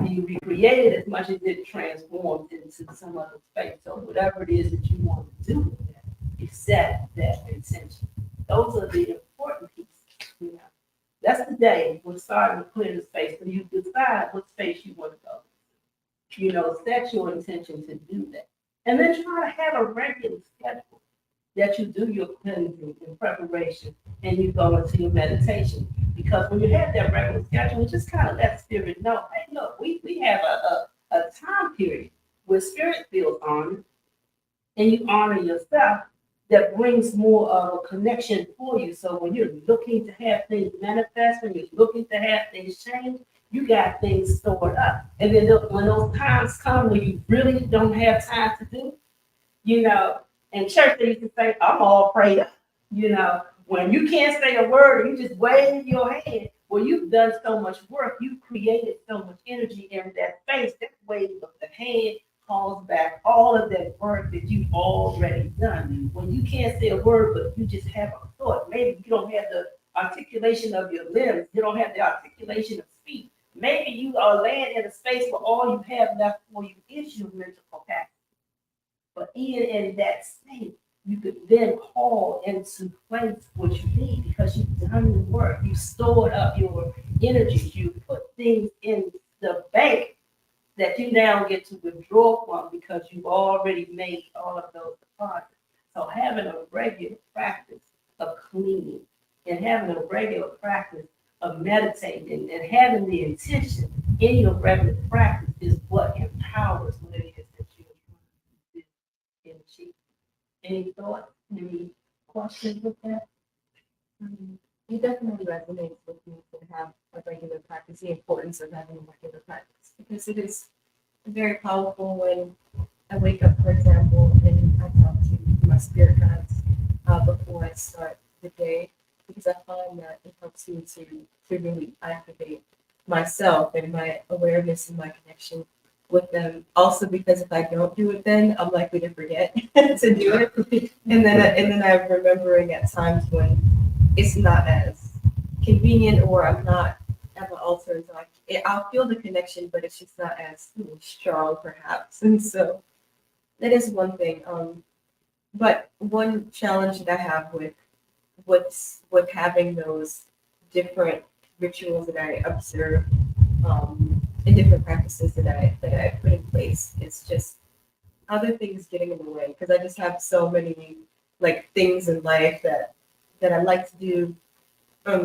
be recreated as much as it transforms into some other space. So whatever it is that you want to do with that, you set that intention. Those are the important pieces. You know, that's the day we're starting to clear the space. So you decide what space you want to go. You know, set your intention to do that, and then try to have a regular schedule that you do your cleansing in preparation and you go into your meditation. Because when you have that regular schedule, it just kind of lets spirit know, hey, look, we have a time period where spirit feels honored and you honor yourself that brings more of a connection for you. So when you're looking to have things manifest, when you're looking to have things change, you got things stored up. And then when those times come when you really don't have time to do, in church they used to say, I'm all prayed up. When you can't say a word, you just wave your hand. Well, you've done so much work, you've created so much energy in that space. That wave of the hand calls back all of that work that you've already done. When you can't say a word, but you just have a thought, maybe you don't have the articulation of your limbs, you don't have the articulation of speech. Maybe you are laying in a space where all you have left for you is your mental capacity. But even in that state, you could then call into place what you need because you've done the work. You stored up your energies. You put things in the bank that you now get to withdraw from because you've already made all of those deposits. So having a regular practice of cleaning and having a regular practice of meditating and having the intention in your regular practice is what empowers what it is that you're trying to do and achieve. Any thoughts? Any questions with that? It definitely resonates with me to have a regular practice, the importance of having a regular practice, because it is very powerful when I wake up, for example, and I talk to my spirit guides before I start the day, because I find that it helps me to really activate myself and my awareness and my connection with them. Also, because if I don't do it, then I'm likely to forget to do it, and then I'm remembering at times when it's not as convenient or I'm not at the altar. So I'll feel the connection, but it's just not as strong, perhaps. And so that is one thing. But one challenge that I have with having those different rituals that I observe and different practices that I put in place is just other things getting in the way, because I just have so many like things in life that I like to do.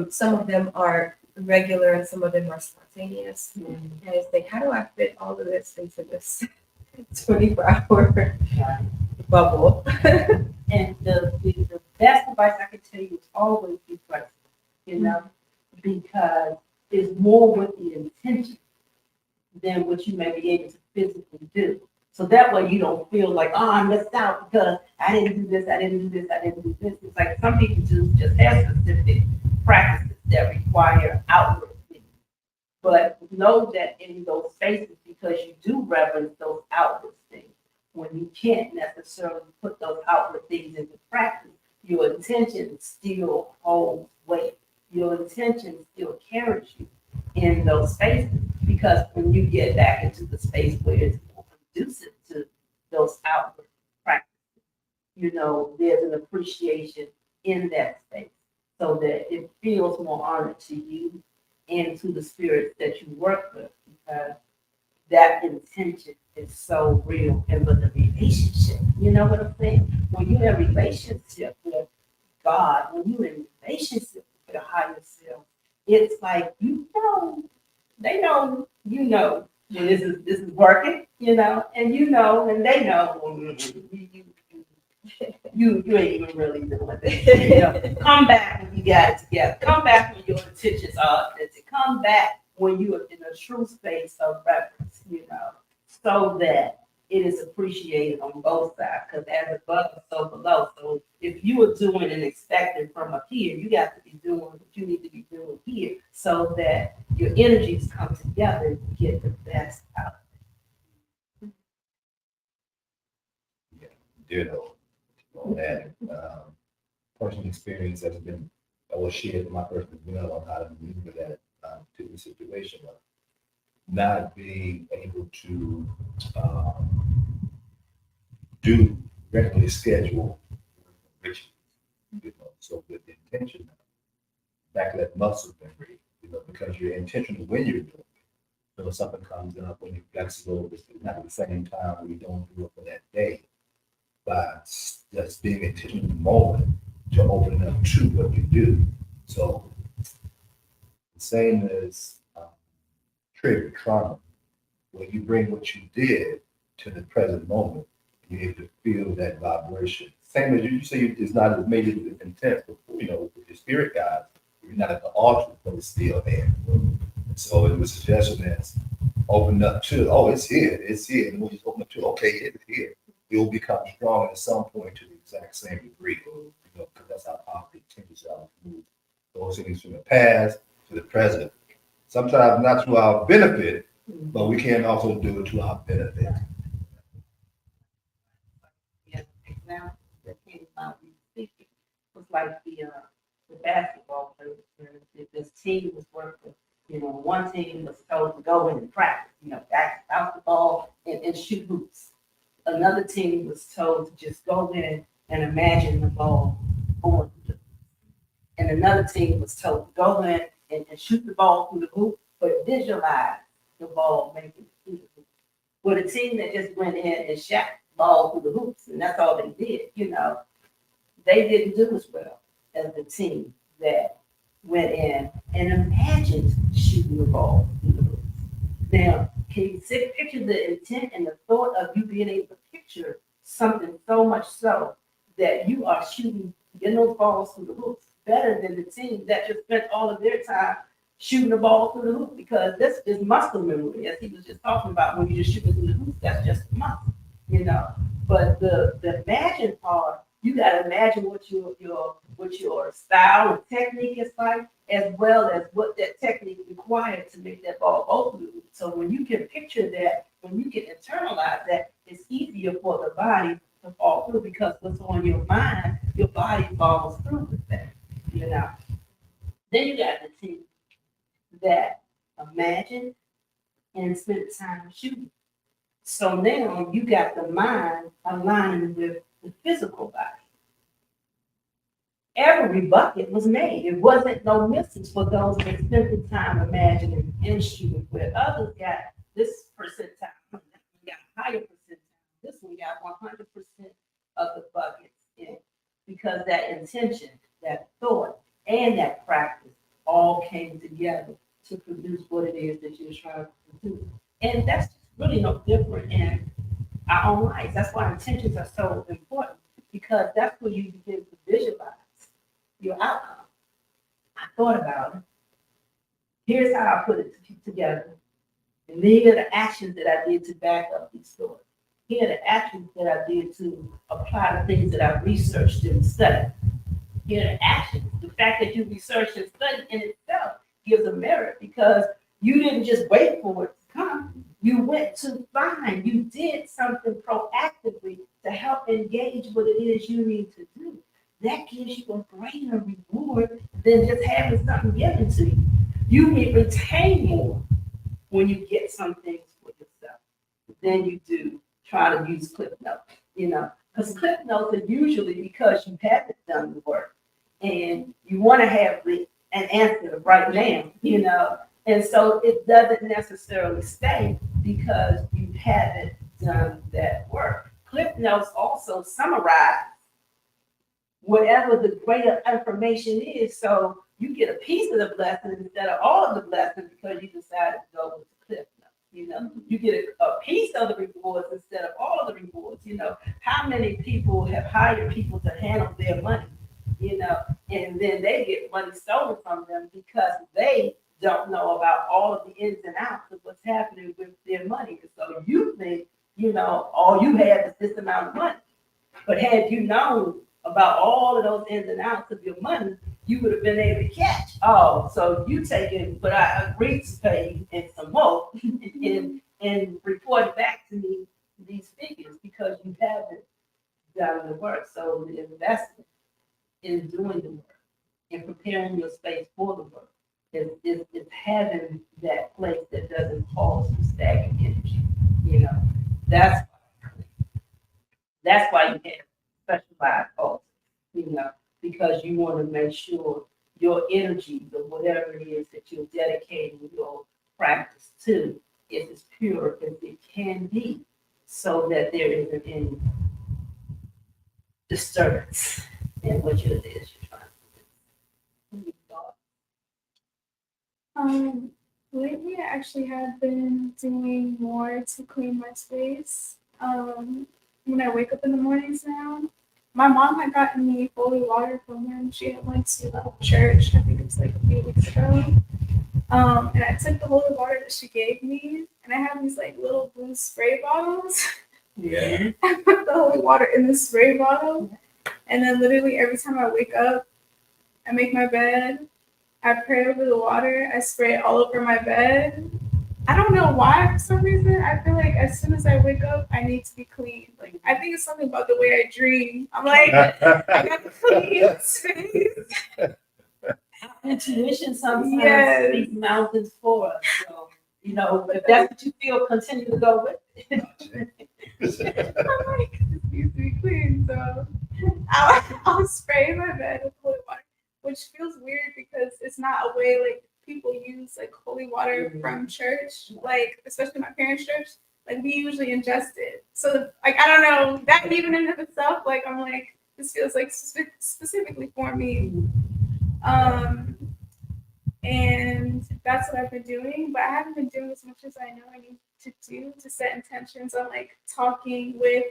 Some of them are regular and some of them are spontaneous. And I think, how do I fit all of this into this 24-hour bubble? And the best advice I can tell you is always be flexible, because it's more with the intention than what you may be able to physically do. So that way you don't feel like, oh, I missed out because I didn't do this, I didn't do this, I didn't do this. It's like some people just have specific practices that require outward things. But know that in those spaces, because you do reverence those outward things, when you can't necessarily put those outward things into practice, your intention still holds weight. Your intention still carries you in those spaces, because when you get back into the space where it's more conducive to those outward practices, there's an appreciation in that space so that it feels more honored to you and to the spirits that you work with, because that intention is so real. And with the relationship, you know what I'm saying? When you're in a relationship with God, when you're in a relationship with a higher self, it's like, they know, when this is working, and and they know when you ain't even really doing it. Come back when you got it together. Come back when your intentions are authentic. Come back when you are in a true space of reverence, so that it is appreciated on both sides. Because as above, so below. So if you are doing and expecting from up here, you got to be doing what you need to be doing here, so that your energies come together and you get the best out. Ditto on that. Personal experience has been, I will share my personal on how to maneuver that particular situation of not being able to do regularly scheduled rituals, so with the intention back of that muscle memory, because you're intentional when you're doing it. So if something comes up when you're flexible, it's not at the same time when you don't do it for that day. But just being intentional in the moment to open up to what you do. So the same as trigger trauma, when you bring what you did to the present moment, you're able to feel that vibration. Same as you say, it's not as maybe intense, but with your spirit guides, you're not at the altar, but it's still there. So it was a suggestion that's open up to, oh, it's here, and we'll just open up to, okay, it's here. You'll become strong at some point to the exact same degree, because that's how powerful changes are. Those things from the past to the present. Sometimes not to our benefit, but we can also do it to our benefit. Yeah, example that came out in speaking was like the basketball players. This team was working. One team was told to go in and practice. Out the ball and shoot hoops. Another team was told to just go in and imagine the ball going through the, and another team was told to go in and shoot the ball through the hoop, but visualize the ball making it through the hoop. Well, the team that just went in and shot the ball through the hoops, and that's all they did, they didn't do as well as the team that went in and imagined shooting the ball through the hoops. Now, can you picture the intent and the thought of you being able to picture something so much so that you are getting those balls through the hoops better than the team that just spent all of their time shooting the ball through the hoop? Because this is muscle memory, as he was just talking about. When you just shoot through the hoops, that's just muscle, But the imagine part, you got to imagine what your style and technique is like, as well as what that technique required to make that ball go through. So when you can picture that, when you can internalize that, it's easier for the body to fall through, because what's on your mind, your body falls through with that. Then you got the team that imagine and spend time shooting. So now you got the mind aligning with the physical body. Every bucket was made. It wasn't no misses for those that spent the time imagining and shooting, where others got this percentile, this one got higher percentile, this one got 100% of the buckets in, because that intention, that thought, and that practice all came together to produce what it is that you're trying to do. And that's really no different in our own lives. That's why intentions are so important, because that's where you begin to visualize your outcome. I thought about it. Here's how I put it together. And these are the actions that I did to back up these thoughts. Here are the actions that I did to apply the things that I researched and studied. Here are the actions. The fact that you researched and studied in itself gives a merit, because you didn't just wait for it to come. You went to find, you did something proactively to help engage what it is you need to do. That gives you a greater reward than just having something given to you. You may retain more when you get some things for yourself than you do try to use clip notes, because clip notes are usually because you haven't done the work and you want to have an answer right now, and so it doesn't necessarily stay because you haven't done that work. Clip notes also summarize whatever the greater information is, so you get a piece of the blessing instead of all of the blessing, because you decided to go with the clip notes. You get a piece of the rewards instead of all of the rewards. How many people have hired people to handle their money, and then they get money stolen from them because they don't know about all of the ins and outs of what's happening with their money. And so you think, all you have is this amount of money. But had you known about all of those ins and outs of your money, you would have been able to catch. Oh, so you take it, but I agreed to pay you and some more and report back to me these figures, because you haven't done the work. So the investment in doing the work and preparing your space for the work is having that place that doesn't cause you stagnant energy. That's why you have specialized culture, because you want to make sure your energy, or whatever it is that you're dedicating your practice to, is as pure as it can be, so that there isn't any disturbance in what it is you're trying to do. Lately I actually have been doing more to clean my space. When I wake up in the mornings now, my mom had gotten me holy water from when she had went to church. I think it was like a few weeks ago. And I took the holy water that she gave me, and I have these like little blue spray bottles. Yeah. I put the holy water in the spray bottle, and then literally every time I wake up, I make my bed, I pray over the water, I spray it all over my bed. I don't know why, for some reason, I feel like as soon as I wake up, I need to be clean. Like, I think it's something about the way I dream. I'm like, I gotta clean space. Intuition sometimes Yes. speaks mountains for us. So, you know, if that's what you feel, continue to go with it. I'm like, this needs to be clean. So I'll spray my bed with holy water, which feels weird because it's not a way like people use like holy water from church, like especially my parents' church. Like we usually ingest it. So like I don't know that even in of itself, like I'm like this feels like specifically for me. And that's what I've been doing, but I haven't been doing as much as I know I need to do to set intentions on like talking with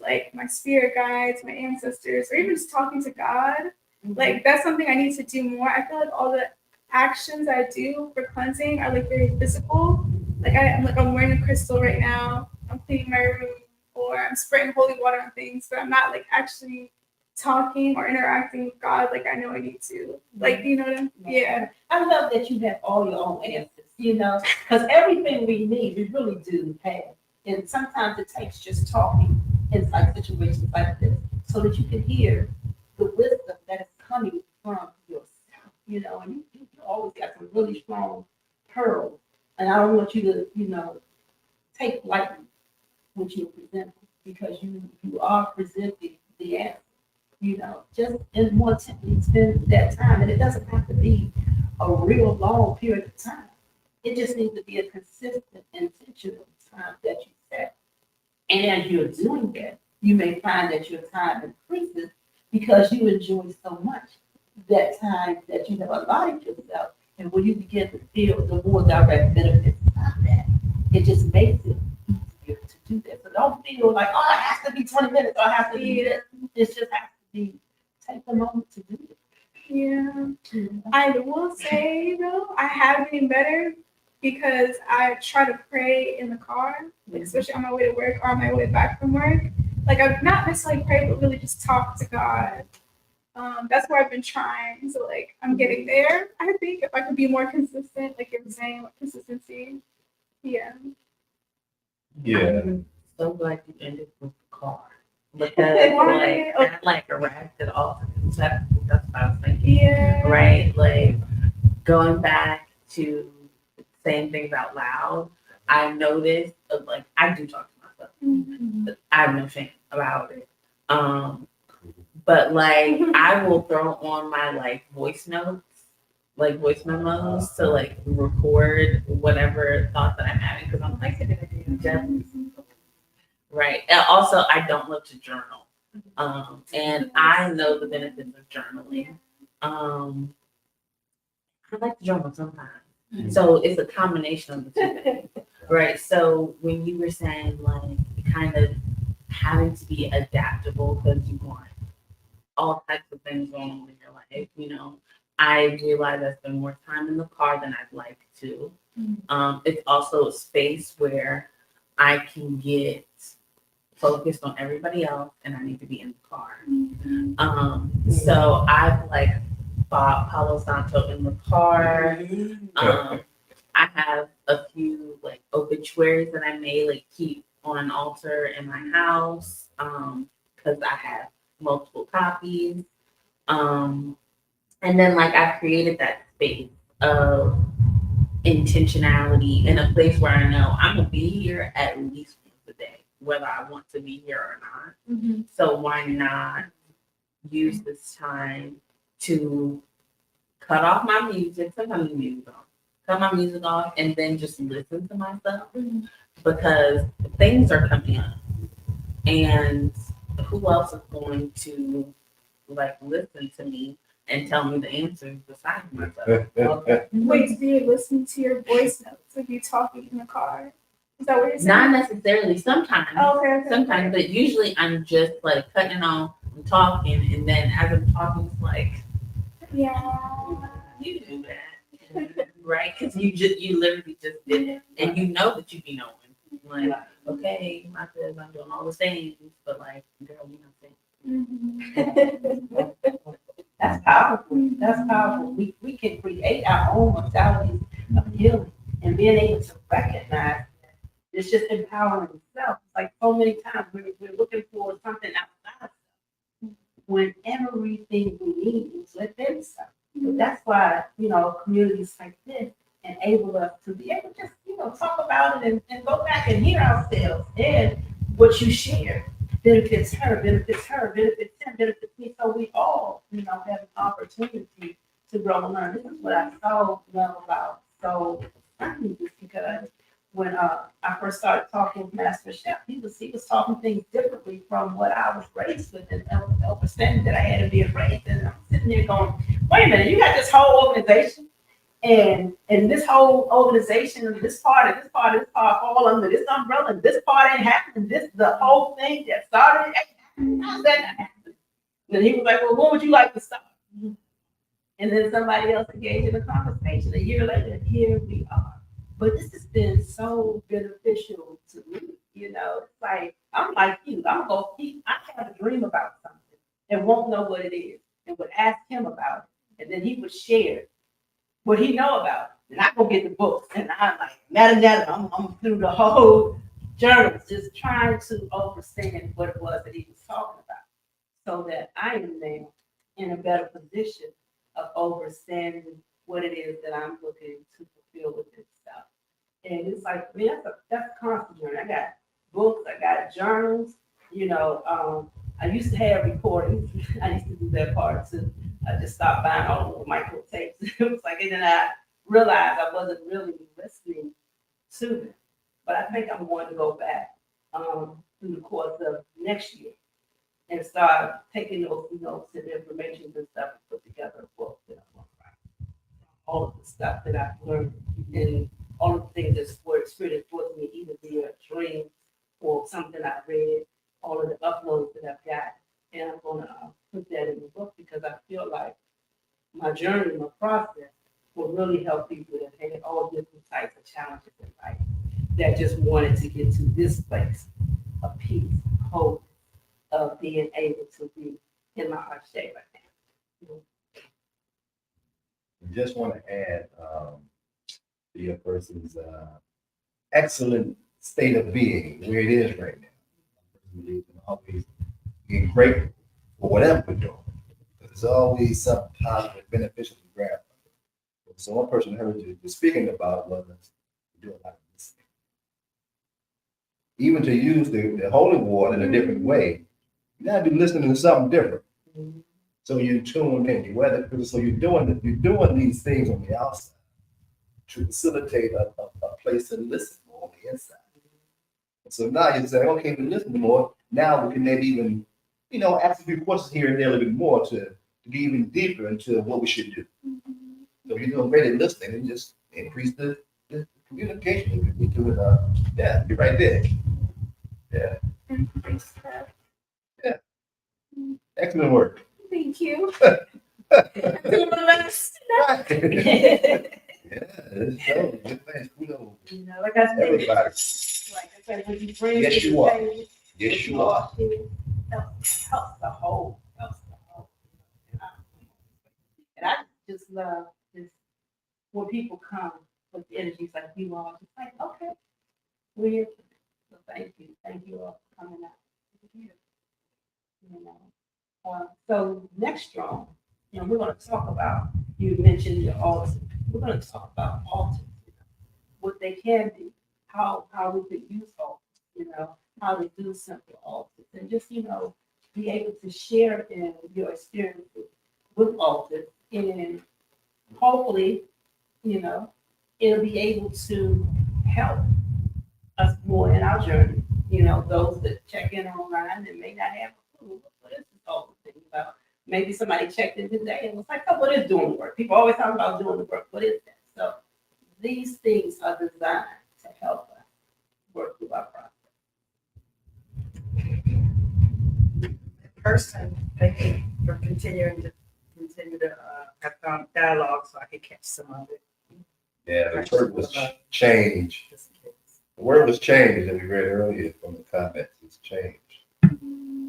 like my spirit guides, my ancestors, or even just talking to God. Like that's something I need to do more. I feel like all the actions I do for cleansing are like very physical. Like I'm wearing a crystal right now. I'm cleaning my room, or I'm spraying holy water on things, but I'm not like actually talking or interacting with God like I know I need to. Like you know what I'm? Yeah. I love that you have all your own answers, you know, because everything we need, we really do have. And sometimes it takes just talking in like situations like this so that you can hear the wisdom that is coming from yourself, you know, and you always got some really strong pearls. And I don't want you to, you know, take lightly what you're presenting because you are presenting the answer. You know, just in more intently spend that time. And it doesn't have to be a real long period of time. It just needs to be a consistent, intentional time that you set. And as you're doing that, you may find that your time increases because you enjoy so much that time that you have allotted yourself. And when you begin to feel the more direct benefits of that, it just makes it easier to do that. So don't feel like, oh, it has to be 20 minutes or it has to be this. It just has to be, take a moment to do it. Yeah. I will say though, I have been better because I try to pray in the car, like especially on my way to work or on my way back from work. Like I've not necessarily prayed, but really just talk to God. That's where I've been trying. So like I'm getting there. I think if I could be more consistent, like you're saying, like consistency. Yeah. Yeah. I'm so glad you ended with the car. Because Why? like that like arrived at all. That's what I was thinking. Yeah. Right? Like going back to saying things out loud, I noticed like I do talk to myself. Mhm. I have no shame about it. But like I will throw on my like voice notes, like voice memos to like record whatever thoughts that I'm having because I'm like, just right. And also, I don't love to journal. And I know the benefits of journaling. I like to journal sometimes. So it's a combination of the two things, right? So when you were saying like kind of having to be adaptable because you want all types of things going on in your life, you know, I realize I spend more time in the car than I'd like to. It's also a space where I can get focused on everybody else and I need to be in the car. So I've like bought Palo Santo in the car. I have a few like obituaries that I may like keep on an altar in my house because I have multiple copies. And then like I've created that space of intentionality in a place where I know I'm gonna be here at least once a day, whether I want to be here or not. So why not use this time to cut off my music, sometimes the music off, cut my music off, and then just listen to myself because things are coming up, and who else is going to like listen to me and tell me the answers besides myself? Wait, so you listen to your voice notes if you talking in the car? Is that what you're saying? Not necessarily. Sometimes. Oh, okay. Sometimes, but usually I'm just like cutting on, I'm talking, and then as I'm talking, it's like, Yeah. you do that. right? Because you literally just did it, and you know that you be knowing. Like, okay, I'm doing all the things, but like, girl, you know, That's powerful. That's powerful. We can create our own modalities of healing and being able to recognize that it's just empowering itself. It's like so many times we're looking for something outside when everything we need is within us. So that's why, communities like this enable us to be able to just, talk about it and go back and hear ourselves. And what you share benefits her, benefits her, benefits him, benefits me. So we all, have an opportunity to grow and learn. This is what I so love about Soul Sundays, because when I first started talking with Master Chef, he was talking things differently from what I was raised with and understanding that I had to be raised. And I'm sitting there going, wait a minute, you got this whole organization, and this whole organization, this part, and this part, and this part, all under this umbrella, and this part ain't happening. This the whole thing that started. How's that not happening? And he was like, well, what would you like to start? And then somebody else engaged in a conversation. A year later, here we are. But this has been so beneficial to me. It's like, I'm like you. I have a dream about something and won't know what it is, and would ask him about it. And then he would share what he know about it. And I go get the books, and I'm like, nada. I'm through the whole journals, just trying to understand what it was that he was talking about, so that I am now in a better position of understanding what it is that I'm looking to fulfill with this stuff. And it's like, that's a constant journey. I got books, I got journals, I used to have recordings. I used to do that part too. I just stopped buying all the micro tapes. It was like, and then I realized I wasn't really listening to them. But I think I'm going to go back through the course of next year and start taking those notes and information and stuff and put together a book that I want to write. All of the stuff that I've learned and all of the things that Spirit brought me, either via a dream or something I read, all of the uploads that I've got. And I'm going to put that in the book, because I feel like my journey, my process will really help people that had all different types of challenges in life, that just wanted to get to this place of peace, hope, of being able to be in my heart shape right now. I just want to add to your person's excellent state of being where it is right now. We always being grateful for whatever we're doing. There's always something positive, beneficial to grab. So one person I heard you speaking about was do a lot of listening. Even to use the holy water in a different way, you gotta be listening to something different. So you tune in, so you're doing these things on the outside to facilitate a place to listen on the inside. So now you're saying, okay, we listen more. Now we can maybe even, ask a few questions here and there a little bit more to get even deeper into what we should do. So you're doing great at listening and just increase the communication. We do it. Yeah, you're right there. Yeah. Yeah. Excellent work. Thank you. Doing my best. Yeah, it's so good things. Kudos. Like I said, Everybody. like I said, when you bring Yes, it to you the are. table, Yes, you are. helps the whole. And I just love this when people come with energies like you all, just like, okay, we're here. So thank you all for coming out. So next strong, we're going to talk about. You mentioned your altars. We're going to talk about altars, what they can be, how we could use altars, how to do simple altars, and just be able to share in your experiences with altars, and hopefully, it'll be able to help us more in our journey. Those that check in online and may not have a clue what is this altar thing about. Maybe somebody checked in today and was like, oh, what is doing the work? People always talk about doing the work. What is that? So these things are designed to help us work through our process. Person, thank you for continue to have dialogue so I can catch some of it. Yeah, the word was change. The word was changed that we read earlier from the comments. It's changed.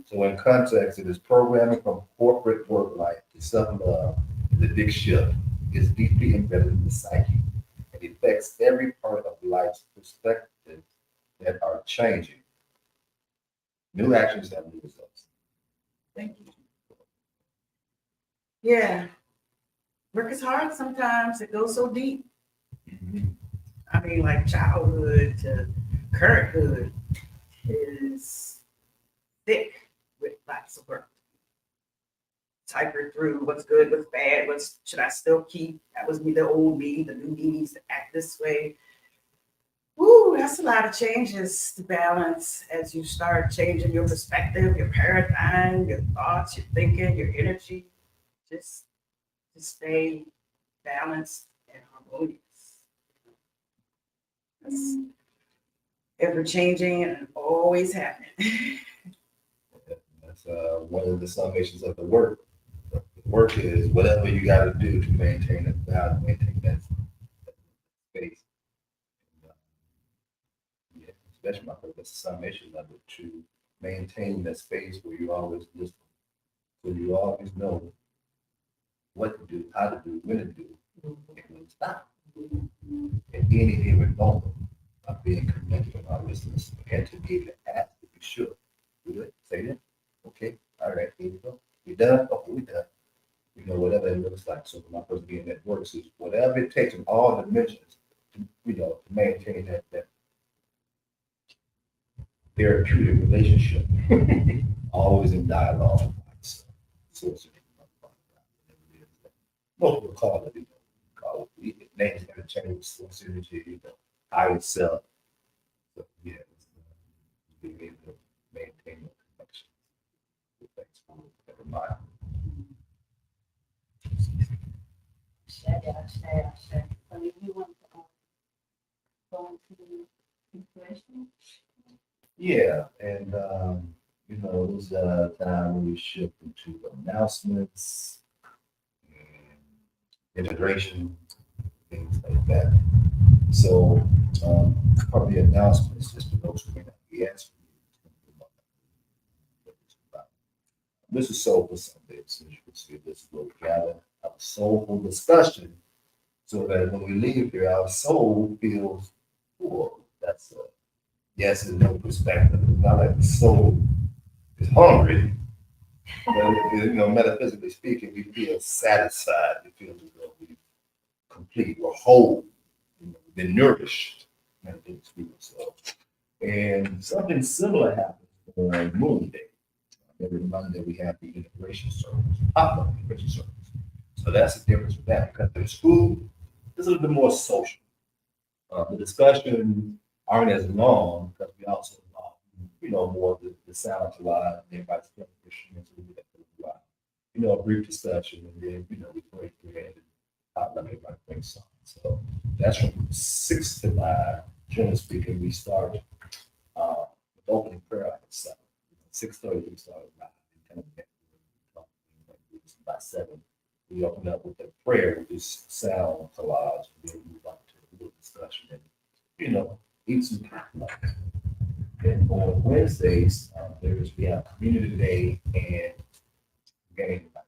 So in context, it is programming from corporate work life to self-love. The big shift is deeply embedded in the psyche. It affects every part of life's perspectives that are changing. New actions have new results. Thank you. Yeah. Work is hard sometimes. It goes so deep. I mean, like childhood to currenthood is thick with lots of work. Cipher through what's good, what's bad, what's should I still keep? That was me, the old me, the new me needs to act this way. Woo, that's a lot of changes to balance as you start changing your perspective, your paradigm, your thoughts, your thinking, your energy, just to stay balanced and harmonious. That's ever changing and always happening. That's one of the summations of the work. The work is whatever you got to do to maintain that balance, maintain that space. Yeah, especially my purpose, summation of it to maintain that space where you always listen, so you always know what to do, how to do, when to do, and when to stop. At any given moment of being connected with our listeners and to be able to ask if you should. Do it, say it. Okay, all right, here we go. We done? Okay, we done. You know, whatever it looks like. So for my person being that works is whatever it takes in all dimensions to, to maintain that therapeutic relationship. Always in dialogue. So most people call it, names got to change, source energy, higher self. So, yeah, being able to maintain the connection. Thanks for that reminder. So if you want to go into inspiration. Yeah, and it was a time when we shift into announcements and integration, things like that. So, part of the announcements, just for those who may not be asking, this is Soulful Sundays. As you can see, this is where we gather have a soulful discussion so that when we leave here, our soul feels full. That's a yes and no perspective. It's not like the soul is hungry, but metaphysically speaking, we feel satisfied. We feel as though we're complete, we're whole, we've been nourished. Metaphysically speaking. So, and something similar happens on Moon Day. Every Monday we have the integration service, pop-up integration service. So that's the difference with that because the school is a little bit more social. The discussions aren't as long because we also, more of the sound to live and everybody's preparation. So we do that for a while. A brief discussion and then, we break through it and everybody brings something. So that's from 6 to 9. Generally speaking, we start with opening prayer at 7. 6:30 we start about 10 by 7. We open up with a prayer with this sound collage, and then move on to a little discussion and eat some potluck. And on Wednesdays, we have community day and game night.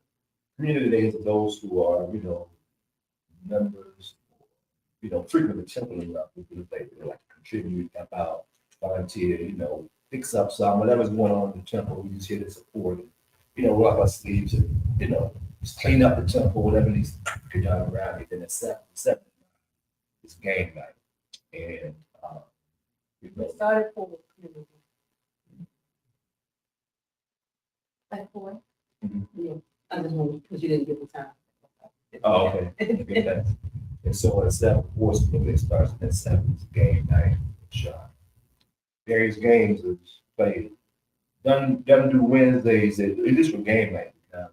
Community days are those who are, members, frequent the temple enough, they like to contribute, help out, volunteer, fix up some, whatever's going on in the temple, we just here to support it. Roll up our sleeves and, just clean up the temple, whatever needs to be done around it. Then at 7 is game night. And, We started for like 4. Mhm. Yeah, I just want because you didn't give the time. Oh, okay. Okay, thanks. And so at 7, of course, when it starts at 7, it's game night. Various games is played. Doesn't do Wednesdays. It is for game night because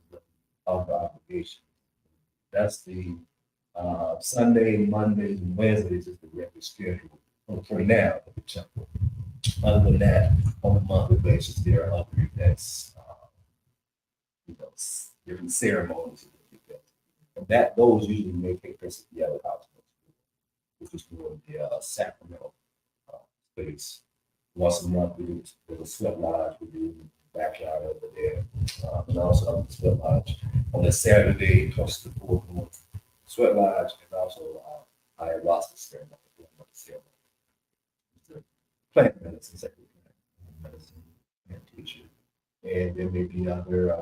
of the obligation. That's the Sunday, Mondays, and Wednesdays is the regular schedule for now at the temple. Other than that, on a monthly basis, there are other events, different ceremonies, and those usually may take place at the other house. which is more of the Sacramento space. Once a month, we do the sweat lodge, we do backyard over there, and also the sweat lodge on a Saturday, close to the fourth sweat lodge, and also ayahuasca ceremony. The plant medicine, medicine, and teacher. And there may be other,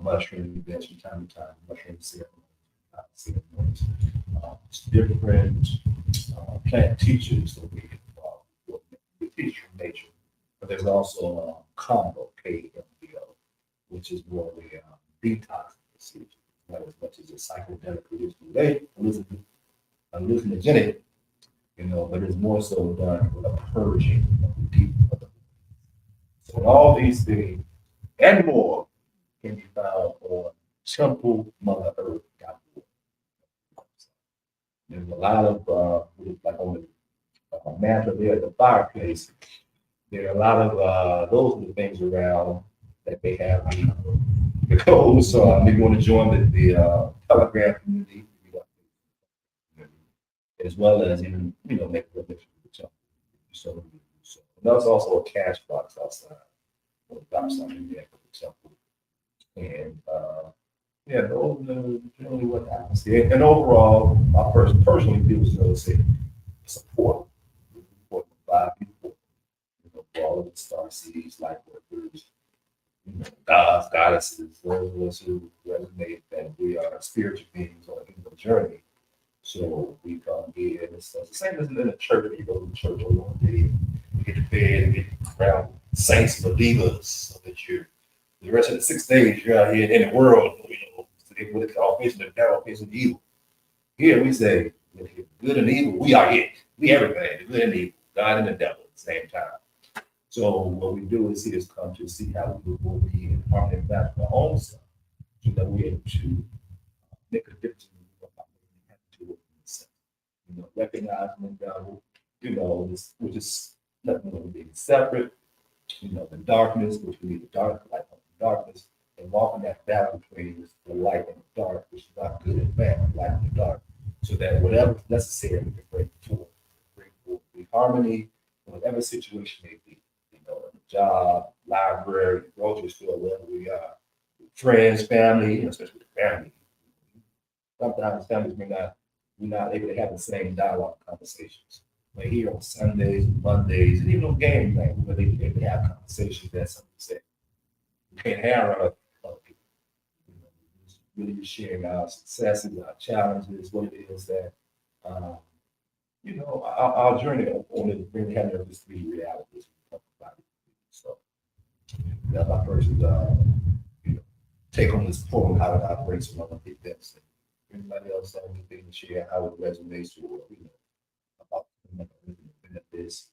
mushroom events from time to time, mushroom ceremonies, it's different plant teachers that we involved. We teach from nature, but there's also combo, KMBO, which is more of a detox procedure, not as much as a psychedelic hallucinogenic, but it's more so done with a purging of the people. So all these things and more can be found on templemother.earth.org. There's a lot of, like on the mantle there at the fireplace, there are a lot of those are the things around that they have the code. So if you want to join the Telegram community, as well as even, make a donation to the temple. So that's also a cash box outside. Something there for the temple. And yeah, those are generally what happens here. And overall, I personally feel as though it's support for people, for all of the star seeds, light workers, gods, goddesses, those of us who resonate that we are spiritual beings on a journey. So we come here, and it's the same as in a church. You go to church on one day, you get fed and get around saints, believers, so that you're the rest of the 6 days you're out here in the world, what they call facing the devil, facing the evil. Here we say, good and evil, we are it. We everything, the good and evil, God and the devil at the same time. So what we do is come to see how we will be in harmony back with our own self, so that we're able to make a difference in what we have to do with ourselves. Recognizing the devil, we're just nothing more than being separate, the darkness, which we need the dark light of the darkness, and walking that balance between the light and the dark, which is not good and bad, the light and the dark, so that whatever's necessary, we can bring forth the harmony, whatever situation may be, job, library, grocery store, wherever we are, friends, family, especially the family. Sometimes families we're not able to have the same dialogue conversations. But here on Sundays and Mondays, and even on game night, we're able to have conversations that some say we can't have other people. Really just sharing our successes, our challenges, what it is that our journey on it really having this three realities. So that's my first take on this program, how it operates and other events. Anybody else have anything to share how it resonates or about this?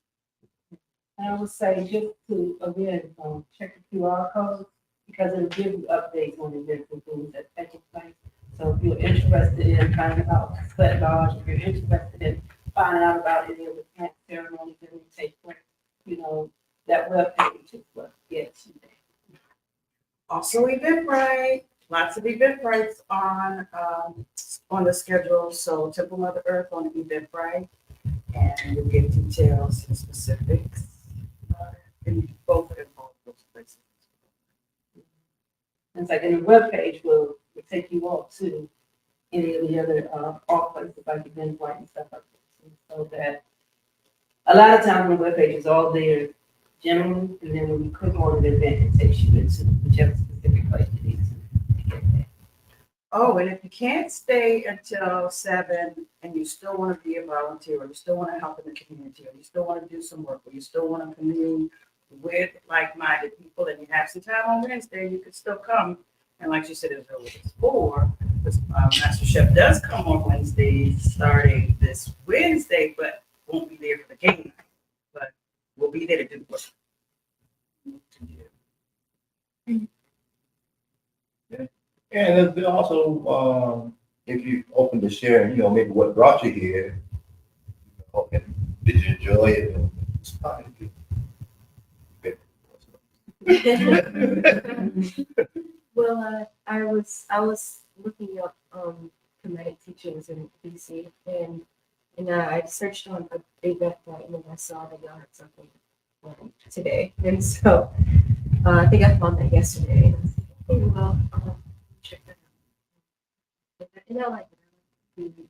I would say just to, again, check the QR code, because it'll give you updates on events and things that take place. So if you're interested in finding out sweat lodge, if you're interested in finding out about any of the plant ceremonies that will take place, that webpage is what gets you there. Also Eventbrite, lots of Eventbrites on the schedule. So Temple Mother Earth on Eventbrite, and you'll get details and specifics in both those places. It's like, and the webpage will take you all to any of the other all places like Eventbrite and stuff like that. So that a lot of times the webpage is all there generally, and then when you click on an event, it takes you into whichever specific place you need to get there. Oh, and if you can't stay until 7 and you still want to be a volunteer, or you still want to help in the community, or you still want to do some work, or you still want to commune with like-minded people, and you have some time on Wednesday, you can still come. And like you said, as early as 4, because Master Chef does come on Wednesdays starting this Wednesday, but won't be there for the game night. But we'll be there to do the work. Yeah. And then also, if you open to share, maybe what brought you here, and did you enjoy it? And it's fine. Well, I was looking up comedic teachings in DC, and And I searched on a big website and then I saw that y'all had something today. And so I think I found that yesterday. And I was like, okay, well, I'll check that out. And I like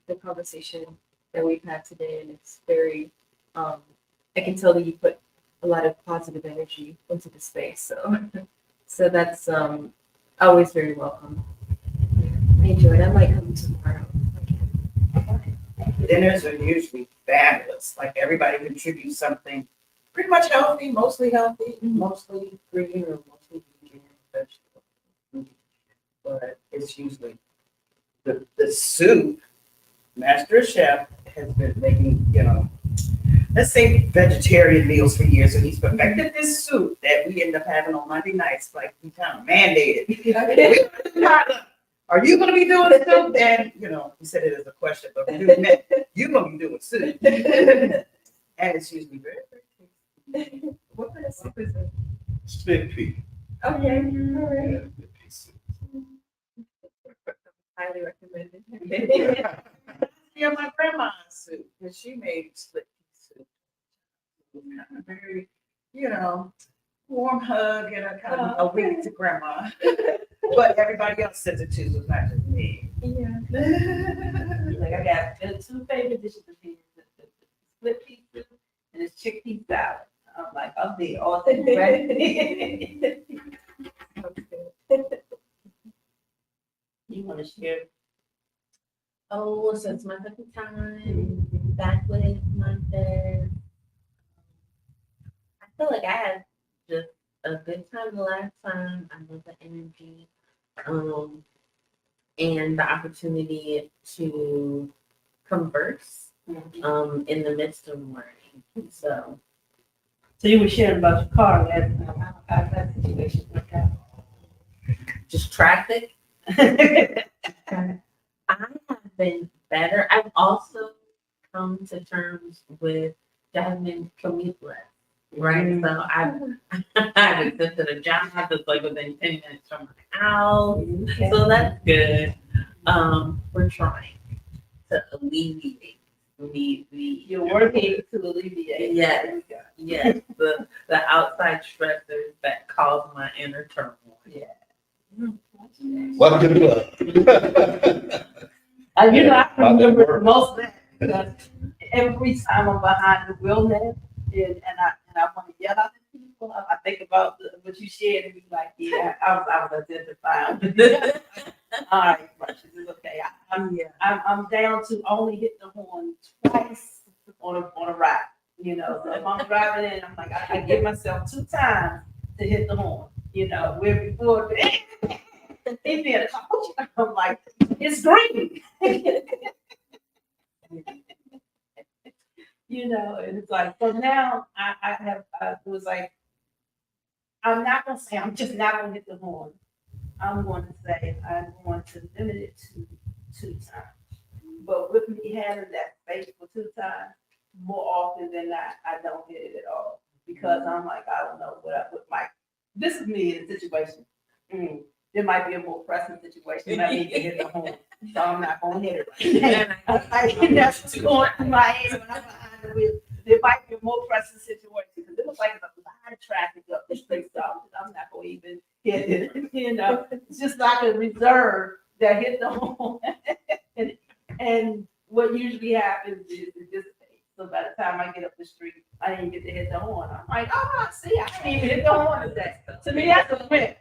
the conversation that we've had today, and it's very, I can tell that you put a lot of positive energy into the space. So, so that's always very welcome. Yeah, I enjoyed it. I might come tomorrow. Dinners are usually fabulous. Like everybody contributes something pretty much healthy, mostly green or mostly vegan vegetable. But it's usually the soup. Master chef has been making, let's say vegetarian meals for years, and he's perfected this soup that we end up having on Monday nights, like we kind of mandated. Are you going to be doing soup? And, he said it as a question, but we really meant, you're going to be doing soup. And it's usually very, very tasty. What kind of soup is it? Split pea. Okay, all right. Yeah, split pea soup. Highly recommended. Yeah, my grandma's soup, and she made split pea soup. It was kind of very, warm hug and a kind of a wink to grandma. But everybody else says it too, so it's not just me. Yeah. Like I got two favorite dishes of here, the split pea soup and this chickpea salad. I'm like, I'll be all day ready. You want to share? Oh, so it's my second time back with my therapist. I feel like I had just a good time the last time. I love the energy, and the opportunity to converse, in the midst of learning. So So you were sharing about your car last time. How's that situation work out? just traffic. I have been better. I've also come to terms with having commute less, right? So I've accepted a job that's like within 10 minutes from my house. Okay. So that's good. We're trying to alleviate the You're working to alleviate. Yes. yes, the outside stressors that cause my inner turmoil. Yeah. Welcome to the club. I About that remember work. most of that because every time I'm behind the wheel now, and I want to yell at the people, I think about what you shared and be like, yeah, I was identifying with you. All right, Precious, it's okay. I'm down to only hit the horn twice on a ride. So if I'm driving in, I'm like, I give myself 2 times to hit the horn. Where before it be a coach, I'm like, it's green. And it's like, so now it was like, I'm not gonna say I'm just not gonna hit the horn. I'm going to say I'm going to limit it to 2 times. But with me having that space for 2 times, more often than not, I don't hit it at all because I'm like, I don't know what my. This is me in a situation. There might be a more pressing situation. I need to hit the horn, so I'm not gonna hit it. That's going through my head when I'm behind the wheel. There might be a more pressing situation because it looks like there's a lot of traffic up this street, so I'm not gonna even hit it. It's just like a reserve that hit the horn. and what usually happens is it dissipates. So by the time I get up the street, I didn't get to hit the horn. I'm like, oh, see, I didn't even hit the horn today. To me, that's a win.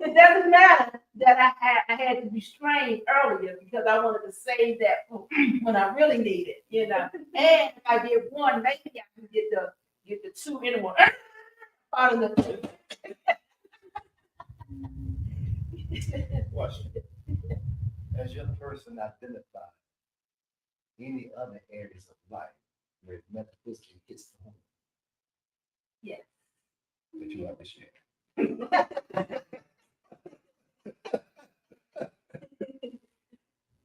It doesn't matter that I had to restrain earlier because I wanted to save that for when I really need it, And if I get one, maybe I can get the 2 in one. Out of the 2. Question. Has your person identified any other areas of life where metaphysically hits the home Yes. that you have to share?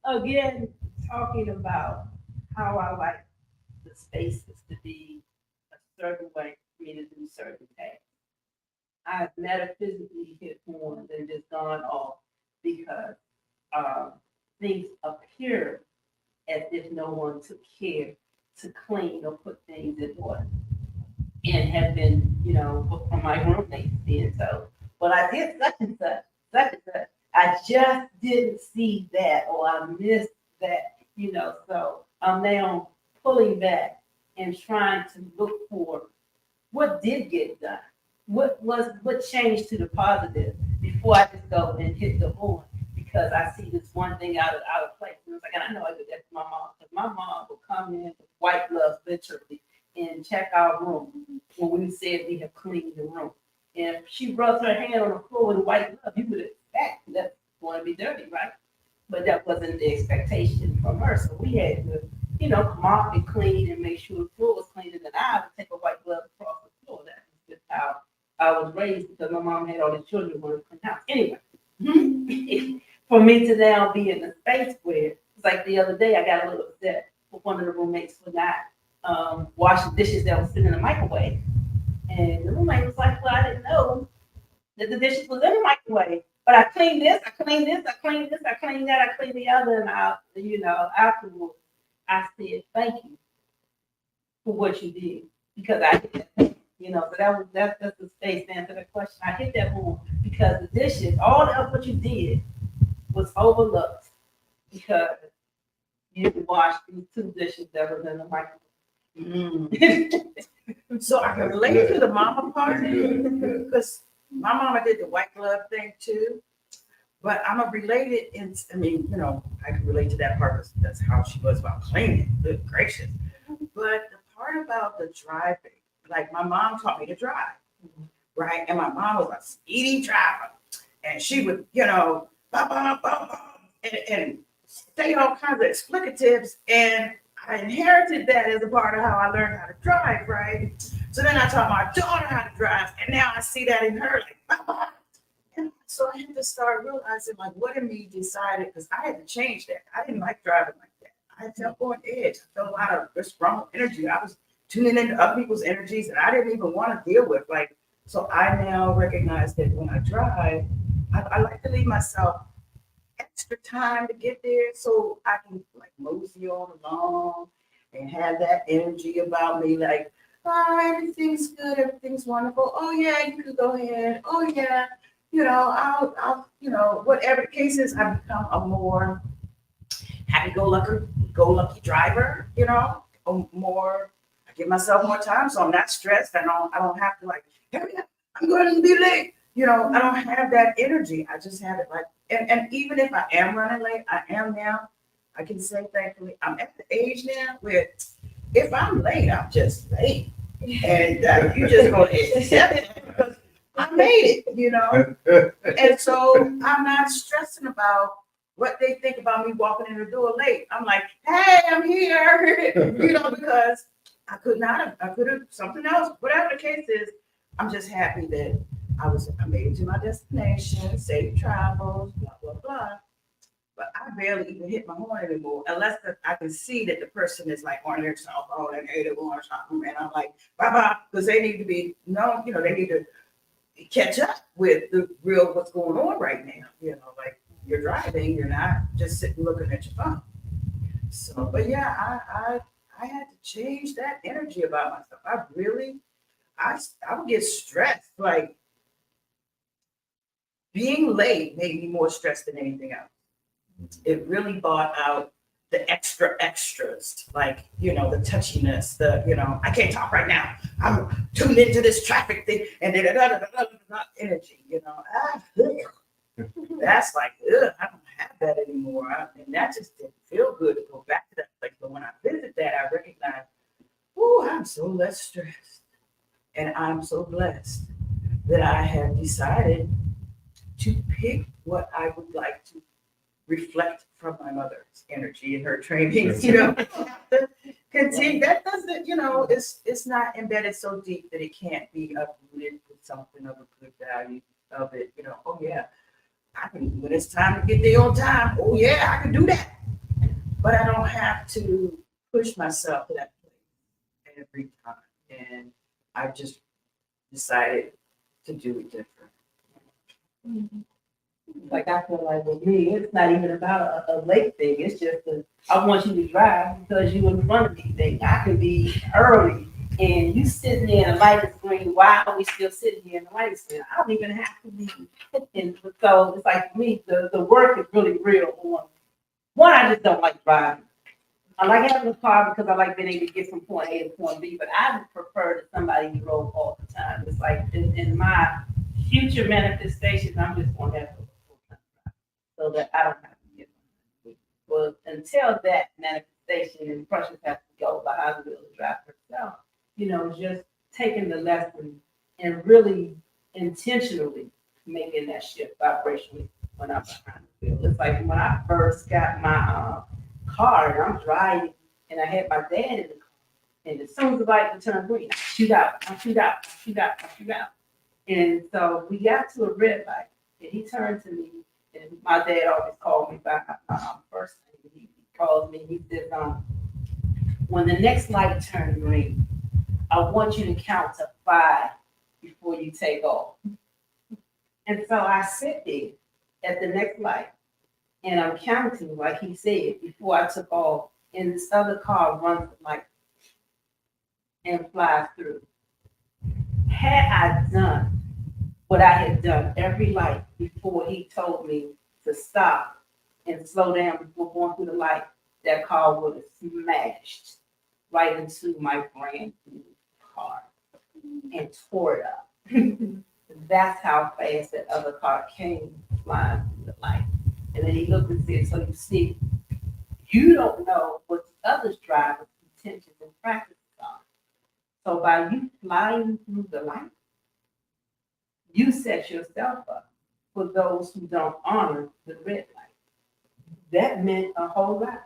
Again, talking about how I like the spaces to be a certain way for me to do certain things. I've metaphysically hit horns and just gone off because things appear as if no one took care to clean or put things in order. And have been, from my roommates being so. But I did such and such, such and such. I just didn't see that, or I missed that. So I'm now pulling back and trying to look for what did get done, what changed to the positive before I just go and hit the horn, because I see this one thing out of place. And it's like, and I know I did that to my mom, because my mom would come in with white gloves literally and check our room when we said we have cleaned the room. And if she rubs her hand on the floor with a white glove, you would expect that's going to be dirty, right? But that wasn't the expectation from her. So we had to, mop and clean and make sure the floor was clean. And then I would take a white glove across the floor. That was just how I was raised, because my mom had all the children wanting to clean house. Anyway, for me to now be in a space where it's like the other day I got a little upset with one of the roommates for not washing dishes that was sitting in the microwave. And the roommate was like, well, I didn't know that the dishes was in the microwave. But I cleaned this, I cleaned this, I cleaned this, I cleaned that, I cleaned the other. And afterwards, I said, thank you for what you did. Because I did that. So that's the space to answer that question. I hit that home because the dishes, all of what you did was overlooked because you didn't wash these 2 dishes that was in the microwave. So I can relate to the mama part, because my mama did the white glove thing too. But I'm a related I can relate to that part because that's how she was about cleaning. Good gracious. But the part about the driving, like my mom taught me to drive, right? And my mom was a speedy driver. And she would, bah, bah, bah, bah, and say all kinds of explicatives. And I inherited that as a part of how I learned how to drive, right? So then I taught my daughter how to drive, and now I see that in her, like, bah, bah. And so I had to start realizing, like, what in me decided, because I had to change that. I didn't like driving like that. I felt on edge. I felt a lot of this wrong energy. I was tuning into other people's energies that I didn't even want to deal with. Like, so I now recognize that when I drive, I like to leave myself extra time to get there so I can like mosey on along and have that energy about me, like, oh, everything's good, everything's wonderful. Oh yeah, you can go ahead. Oh yeah, I'll whatever the case is, I become a more happy-go-lucky driver. I give myself more time, so I'm not stressed. I don't have to like, hurry up, I'm going to be late. I don't have that energy. I just have it like, and even if I am running late, I am now. I can say thankfully, I'm at the age now where if I'm late, I'm just late, and you just gonna accept it because I made it. And so I'm not stressing about what they think about me walking in the door late. I'm like, hey, I'm here, because I could have something else, whatever the case is. I'm just happy that I made it to my destination, safe travels, blah, blah, blah. But I barely even hit my horn anymore, unless I can see that the person is like on their cell phone and they want something. And I'm like, bye, because they need to be known, they need to catch up with the real what's going on right now. Like you're driving, you're not just sitting looking at your phone. So, but yeah, I had to change that energy about myself. I would get stressed. Like being late made me more stressed than anything else. It really brought out the extras, like, the touchiness, I can't talk right now. I'm tuned into this traffic thing and energy, That's like, I don't have that anymore. And that just didn't feel good to go back to that place. But when I visit that, I recognize, I'm so less stressed. And I'm so blessed that I have decided to pick what I would like to reflect from my mother's energy and her trainings, continue. That doesn't, it's not embedded so deep that it can't be uprooted with something of a good value of it, oh yeah, I can, when it's time to get there on time, oh yeah, I can do that. But I don't have to push myself to that place every time. And I've just decided to do it different. Like I feel like with me, it's not even about a late thing. It's just I want you to drive because you in front of me thing. I could be early and you sitting there in the light is green. Why are we still sitting here in the light is green? I don't even have to be. And so it's like for me, the work is really real on. One, I just don't like driving. I like having a car because I like being able to get from point A to point B, but I would prefer that somebody drove all the time. It's like in my future manifestations, I'm just gonna have a so that I don't have to get one. Well, until that manifestation and Precious has to go by how to be able to drive herself, just taking the lesson and really intentionally making that shift vibrationally when I'm behind the wheel. It's like when I first got my car and I'm driving and I had my dad in the car. And as soon as the light would turn green, I shoot out, I shoot out, I shoot out, I shoot out. And so we got to a red light and he turned to me and my dad always called me by my first name. He calls me, he says, when the next light turns green, I want you to count to 5 before you take off. And so I sit there at the next light and I'm counting, like he said, before I took off. And this other car runs the light and flies through. Had I done what I had done every light before he told me to stop and slow down before going through the light, that car would have smashed right into my brand new car and tore it up. That's how fast that other car came flying through the light. And then he looked and said, so you see, you don't know what the other driver's intentions and practices are. So by you flying through the light, you set yourself up for those who don't honor the red light. That meant a whole lot.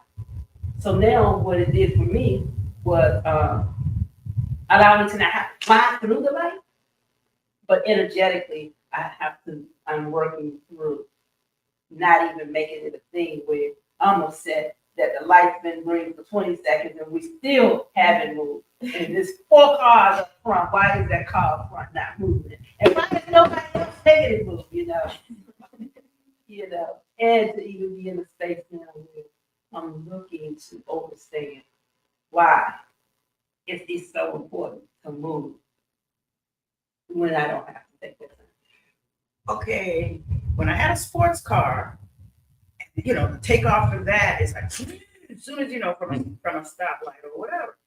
So now what it did for me was allow me to not have to fly through the light, but energetically I'm working through, not even making it a thing where I'm upset that the light's been green for 20 seconds and we still haven't moved. And there's 4 cars up front. Why is that car up front not moving? And why is nobody else taking it move, and to even be in a space now where I'm looking to understand why it is so important to move when I don't have to take that time. Okay, when I had a sports car, the takeoff of that is like, as soon as, from a stoplight or whatever.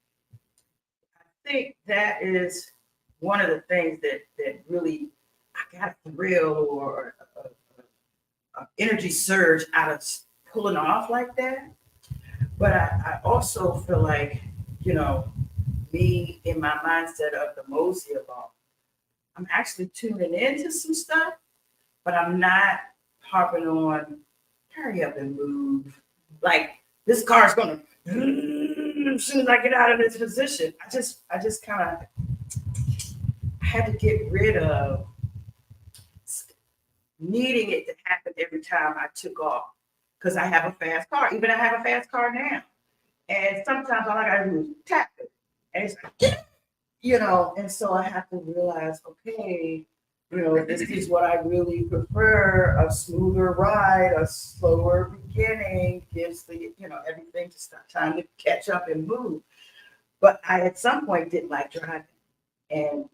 I think that is one of the things that really, I got a thrill or a energy surge out of pulling off like that. But I also feel like, me in my mindset of the Mosey law, I'm actually tuning into some stuff, but I'm not harping on hurry up and move. Like this car is gonna as soon as I get out of this position. I just kind of had to get rid of needing it to happen every time I took off because I have a fast car. Even I have a fast car now, and sometimes all I gotta do is tap it, and it's like, and so I have to realize, okay, this is what I really prefer, a smoother ride, a slower beginning, gives the, everything to start time to catch up and move. But I, at some point, didn't like driving. And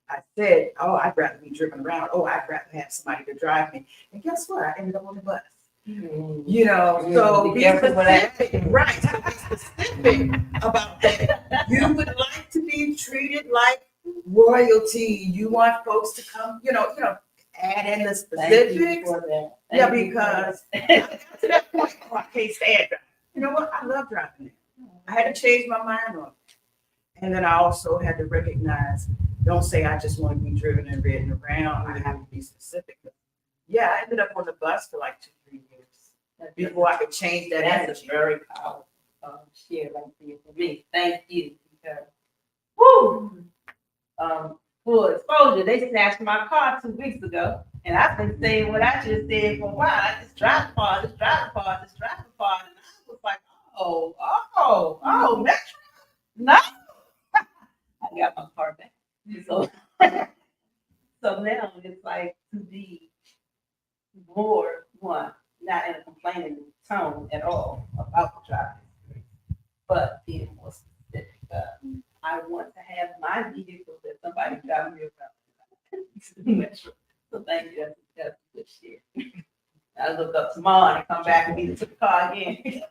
I said, oh, I'd rather be driven around. Oh, I'd rather have somebody to drive me. And guess what? I ended up on the bus. So be specific, right? To be specific about that. You would like to be treated like royalty. You want folks to come, add in the specifics. Yeah, because I got to that point, I can't stand driving. You know what? I love driving now. I had to change my mind on it. And then I also had to recognize, don't say I just want to be driven and ridden around. I have to be specific. Yeah, I ended up on the bus for like 2-3 years before I could change that That's energy. a very powerful share right there for me. Thank you. Because, woo! Full exposure. They snatched my car 2 weeks ago, and I've been saying what I just said for a while. I just drive the car, just drive the car, just drive the car. And I was like, Metro? No. I got my car back. So, so now it's like to be more, one, not in a complaining tone at all about the driving experience, but being more specific. I want to have my vehicle that somebody got me around. So thank you. That's a good share. I look up tomorrow and come back and be to the car again.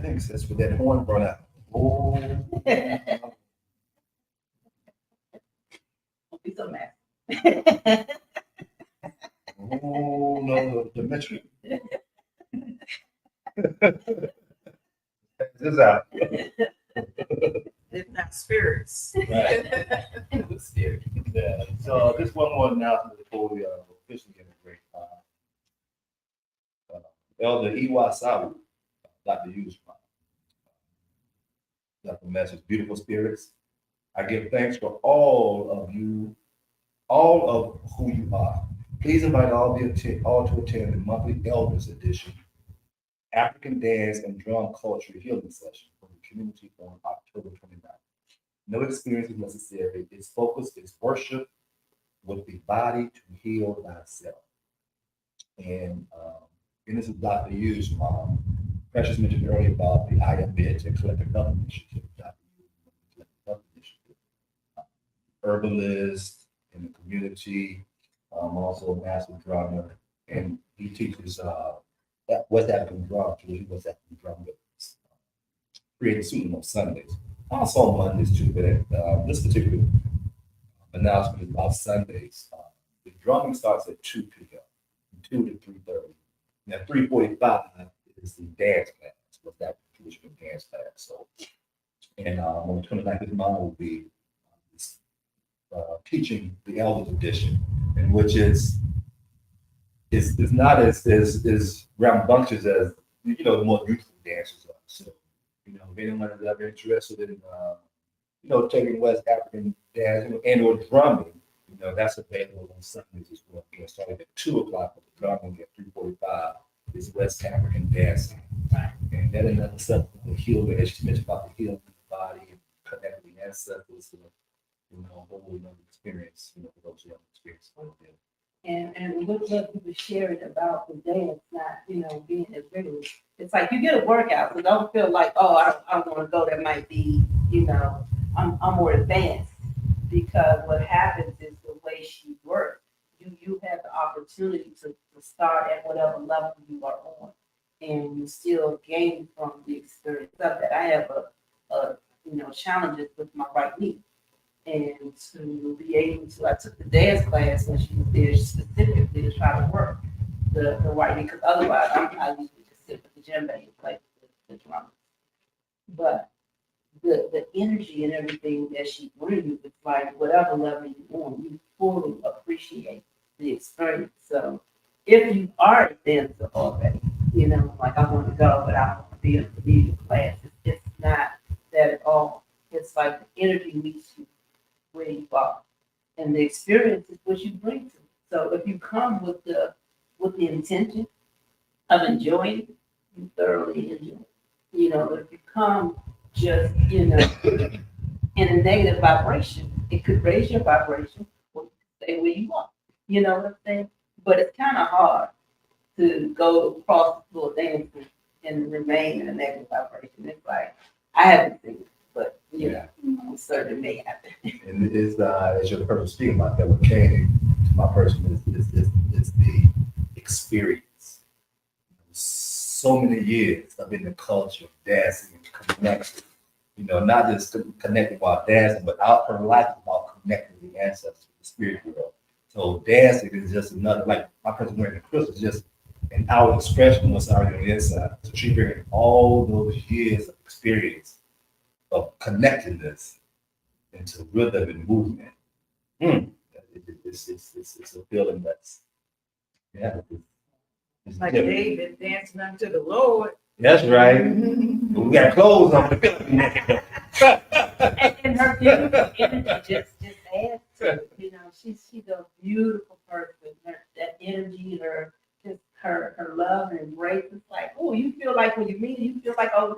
Thanks, that's what that horn brought out. Oh. Don't be so mad. Oh, no, the metric. This is out. If not spirits. Right. Yeah. So just one more announcement before we officially get a break. Elder Iwasawa, Dr. Hughes, Dr. Message, beautiful spirits. I give thanks for all of you, all of who you are. Please invite all to attend the monthly Elders Edition African Dance and Drum Culture Healing Session for the community on October 29th. No experience is necessary. Its focus is worship with the body to heal thyself. And this is Dr. Hughes. Precious mentioned earlier about the IMH and Collective Health Initiative. Dr. Hughes, Collective Health Initiative. Herbalist in the community, also a master drummer, and he teaches West African drum, West African drum with creating Soulful Sundays. Also on Mondays too, but this particular announcement is about Sundays. The drumming starts at 2 p.m. 2 to 3:30. Now 3:45 is the dance class. What's that traditional dance class? So, and on the 29th of the month will be teaching the Elders Edition, and which is not as rambunctious as the more youthful dances are. So, if anyone is ever interested in taking West African dance and or drumming, that's available on Sundays as well. Starting at 2:00 with the drumming, at 3:45 is West African dancing. And that in itself will heal, as you mentioned about the healing of the body and connecting the ancestors, whole experience, for those who have experience. And what you were sharing about the dance, not, being as rigorous. It's like you get a workout, so don't feel like, oh, I don't want to go. That might be, I'm more advanced, because what happens is the way she works, you have the opportunity to start at whatever level you are on, and you still gain from the experience of that. I have a challenges with my right knee. And to be able to, I took the dance class when she was there specifically to try to work the right knee, because otherwise I usually just sit with the djembe and play the drums. But the energy and everything that she brings, it's like whatever level you're on, you fully appreciate the experience. So if you are a dancer already, like I want to go, but I don't want to be in the music class, it's not that at all. It's like the energy meets you where you are, and the experience is what you bring to it. So if you come with the intention of enjoying it, you thoroughly enjoy it. If you come just in a negative vibration, it could raise your vibration or stay where you are. You know what I'm saying? But it's kind of hard to go across the floor dancing and remain in a negative vibration. It's like I haven't seen it, but I'm certain it may happen. And it is, as your person speaking about that, what came to my person is the experience. So many years of in the culture of dancing and connection. Not just connecting while dancing, but out her life about connecting with the ancestors, with the spirit world. So dancing is just another, like my person wearing the crystal, is just an outward expression of what's already on the inside. So she bringing all those years of experience of connectedness into rhythm and movement. It's a feeling that's, it's Like different. David dancing unto the Lord. That's right. But we got clothes on the feeling. And her beautiful energy just adds to it. She's a beautiful person. That energy, her love and embrace. It's like, oh, you feel like when you meet her, you feel like, oh,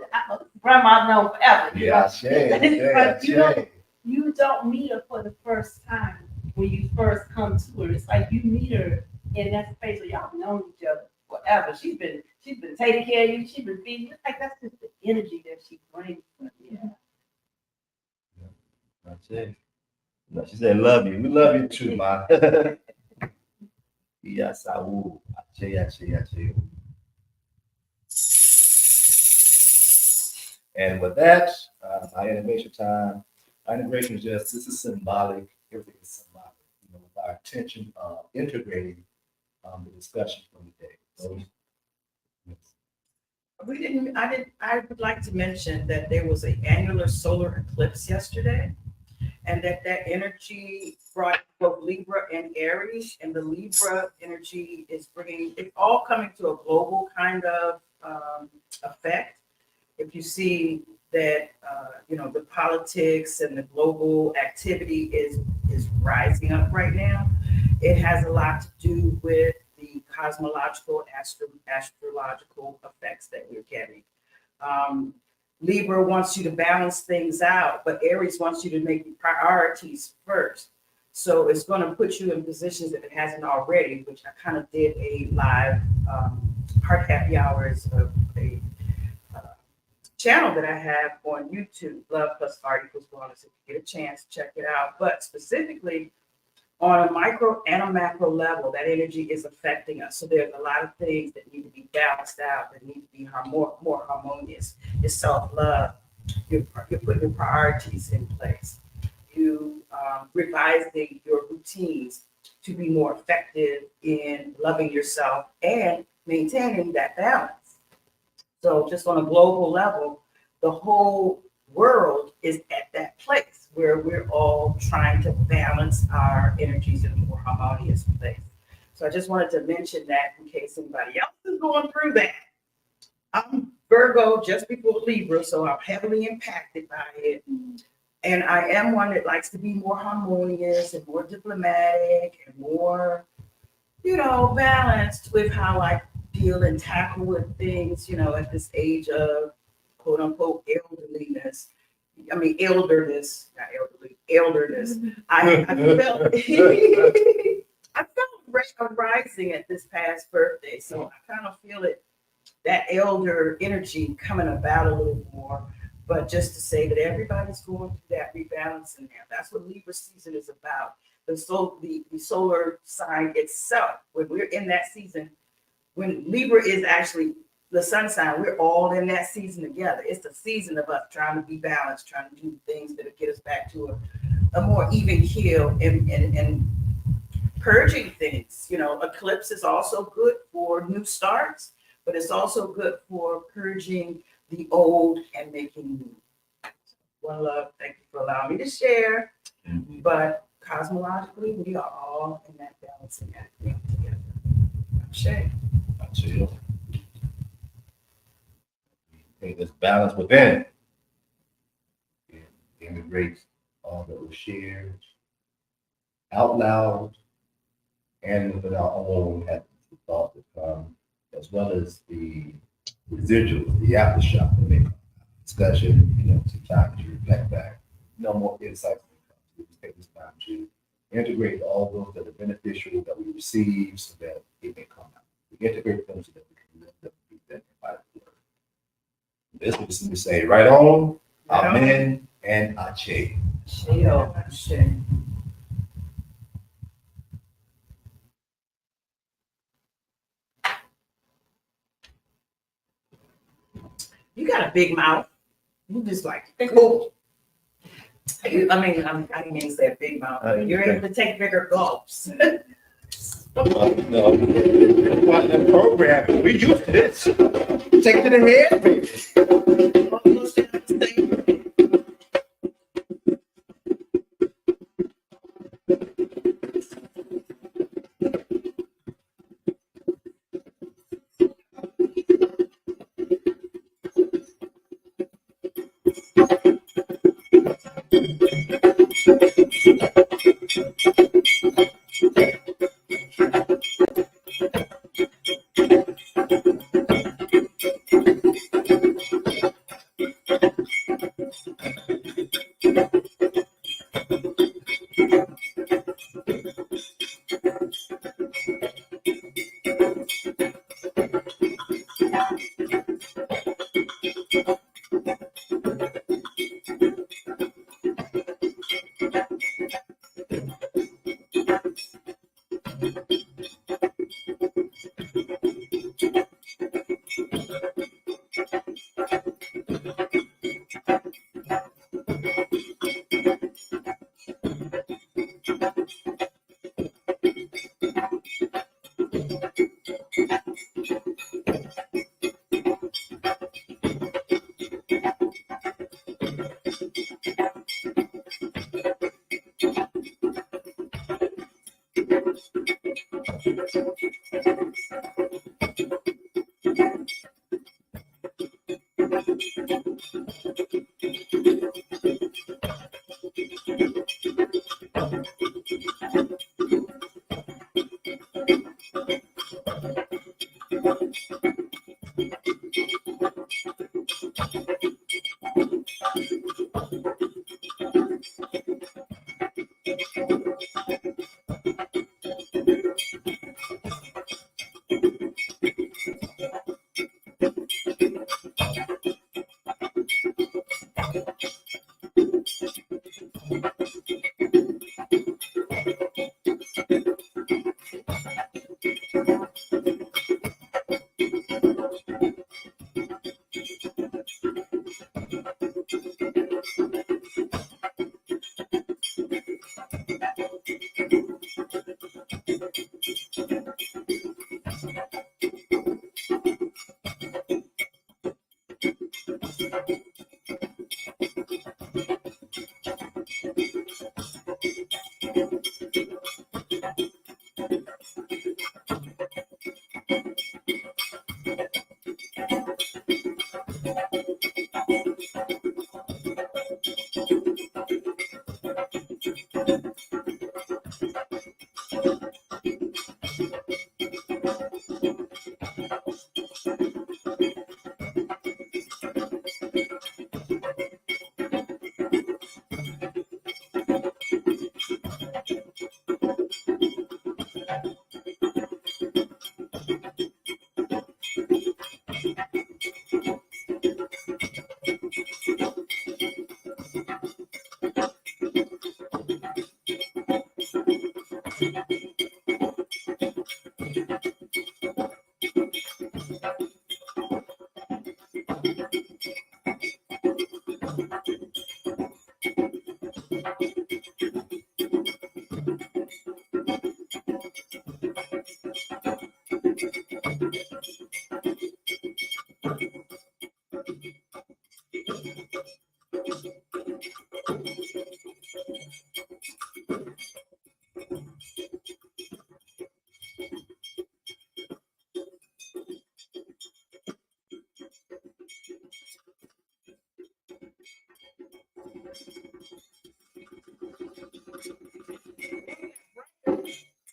grandma known forever. Yeah, It's like, you don't meet her for the first time when you first come to her. It's like you meet her in that space where y'all known each other forever. She's been taking care of you. She's been feeding you. Like that's just the energy that she brings. Yeah. That's it. No, she said, love you. We love you too, ma. Yes, I will. I. And with that, my integration time, my integration is just, this is symbolic. Everything is symbolic. You know, with our intention of integrating the discussion from the day. So, I would like to mention that there was an annular solar eclipse yesterday, and that energy brought both Libra and Aries, and the Libra energy is bringing it all coming to a global kind of effect. If you see that, the politics and the global activity is rising up right now, it has a lot to do with the cosmological, astrological effects that we're getting. Libra wants you to balance things out, but Aries wants you to make priorities first. So it's going to put you in positions if it hasn't already, which I kind of did a live Heart Happy Hours of a channel that I have on YouTube, Love Plus Heart Equals Wellness. If you get a chance, check it out. But specifically, on a micro and a macro level, that energy is affecting us. So there's a lot of things that need to be balanced out, that need to be more harmonious. Your self-love, you're putting your priorities in place. You revising your routines to be more effective in loving yourself and maintaining that balance. So just on a global level, the whole world is at that place where we're all trying to balance our energies in a more harmonious place. So I just wanted to mention that in case anybody else is going through that. I'm Virgo just before Libra, so I'm heavily impacted by it. And I am one that likes to be more harmonious and more diplomatic and more, balanced with how I deal and tackle with things, at this age of quote unquote elderness. Elderness, not elderly, elderness. I felt I felt a rising at this past birthday. So I kind of feel that elder energy coming about a little more. But just to say that everybody's going through that rebalancing now. That's what Libra season is about. The solar sign itself, when we're in that season, when Libra is actually the sun sign, we're all in that season together. It's the season of us trying to be balanced, trying to do things that get us back to a more even keel and purging things. Eclipse is also good for new starts, but it's also good for purging the old and making new. One love, thank you for allowing me to share. But cosmologically, we are all in that balancing act together. Shay. Okay, there's balance within. It integrates all that was shared out loud and within our own thought that come, as well as the residuals, the aftershock that make discussion, sometimes you reflect back, more insights. We just take this time to integrate all those that are beneficial that we receive so that it may come out. We integrate them so that we can live them, be that by the word. This was we say, right on, amen, and ache. You got a big mouth. You just like, cool. I didn't mean to say a big mouth. You're able to take bigger gulps. No, that program, we used to this. Take it to the head, baby.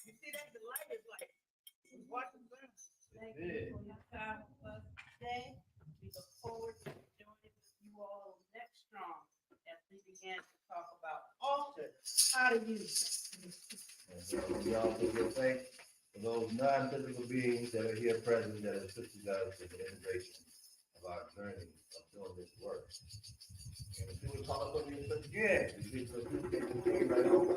You see that? The light is like, watch the sun. Thank you for your time with us today. We look forward to joining with you all next strong as we begin to talk about altered, how to use it. And we also give thanks for those non-physical beings that are here present that have assisted us in the integration of our journey of doing this work. And if you would call us over here again, we can continue right over.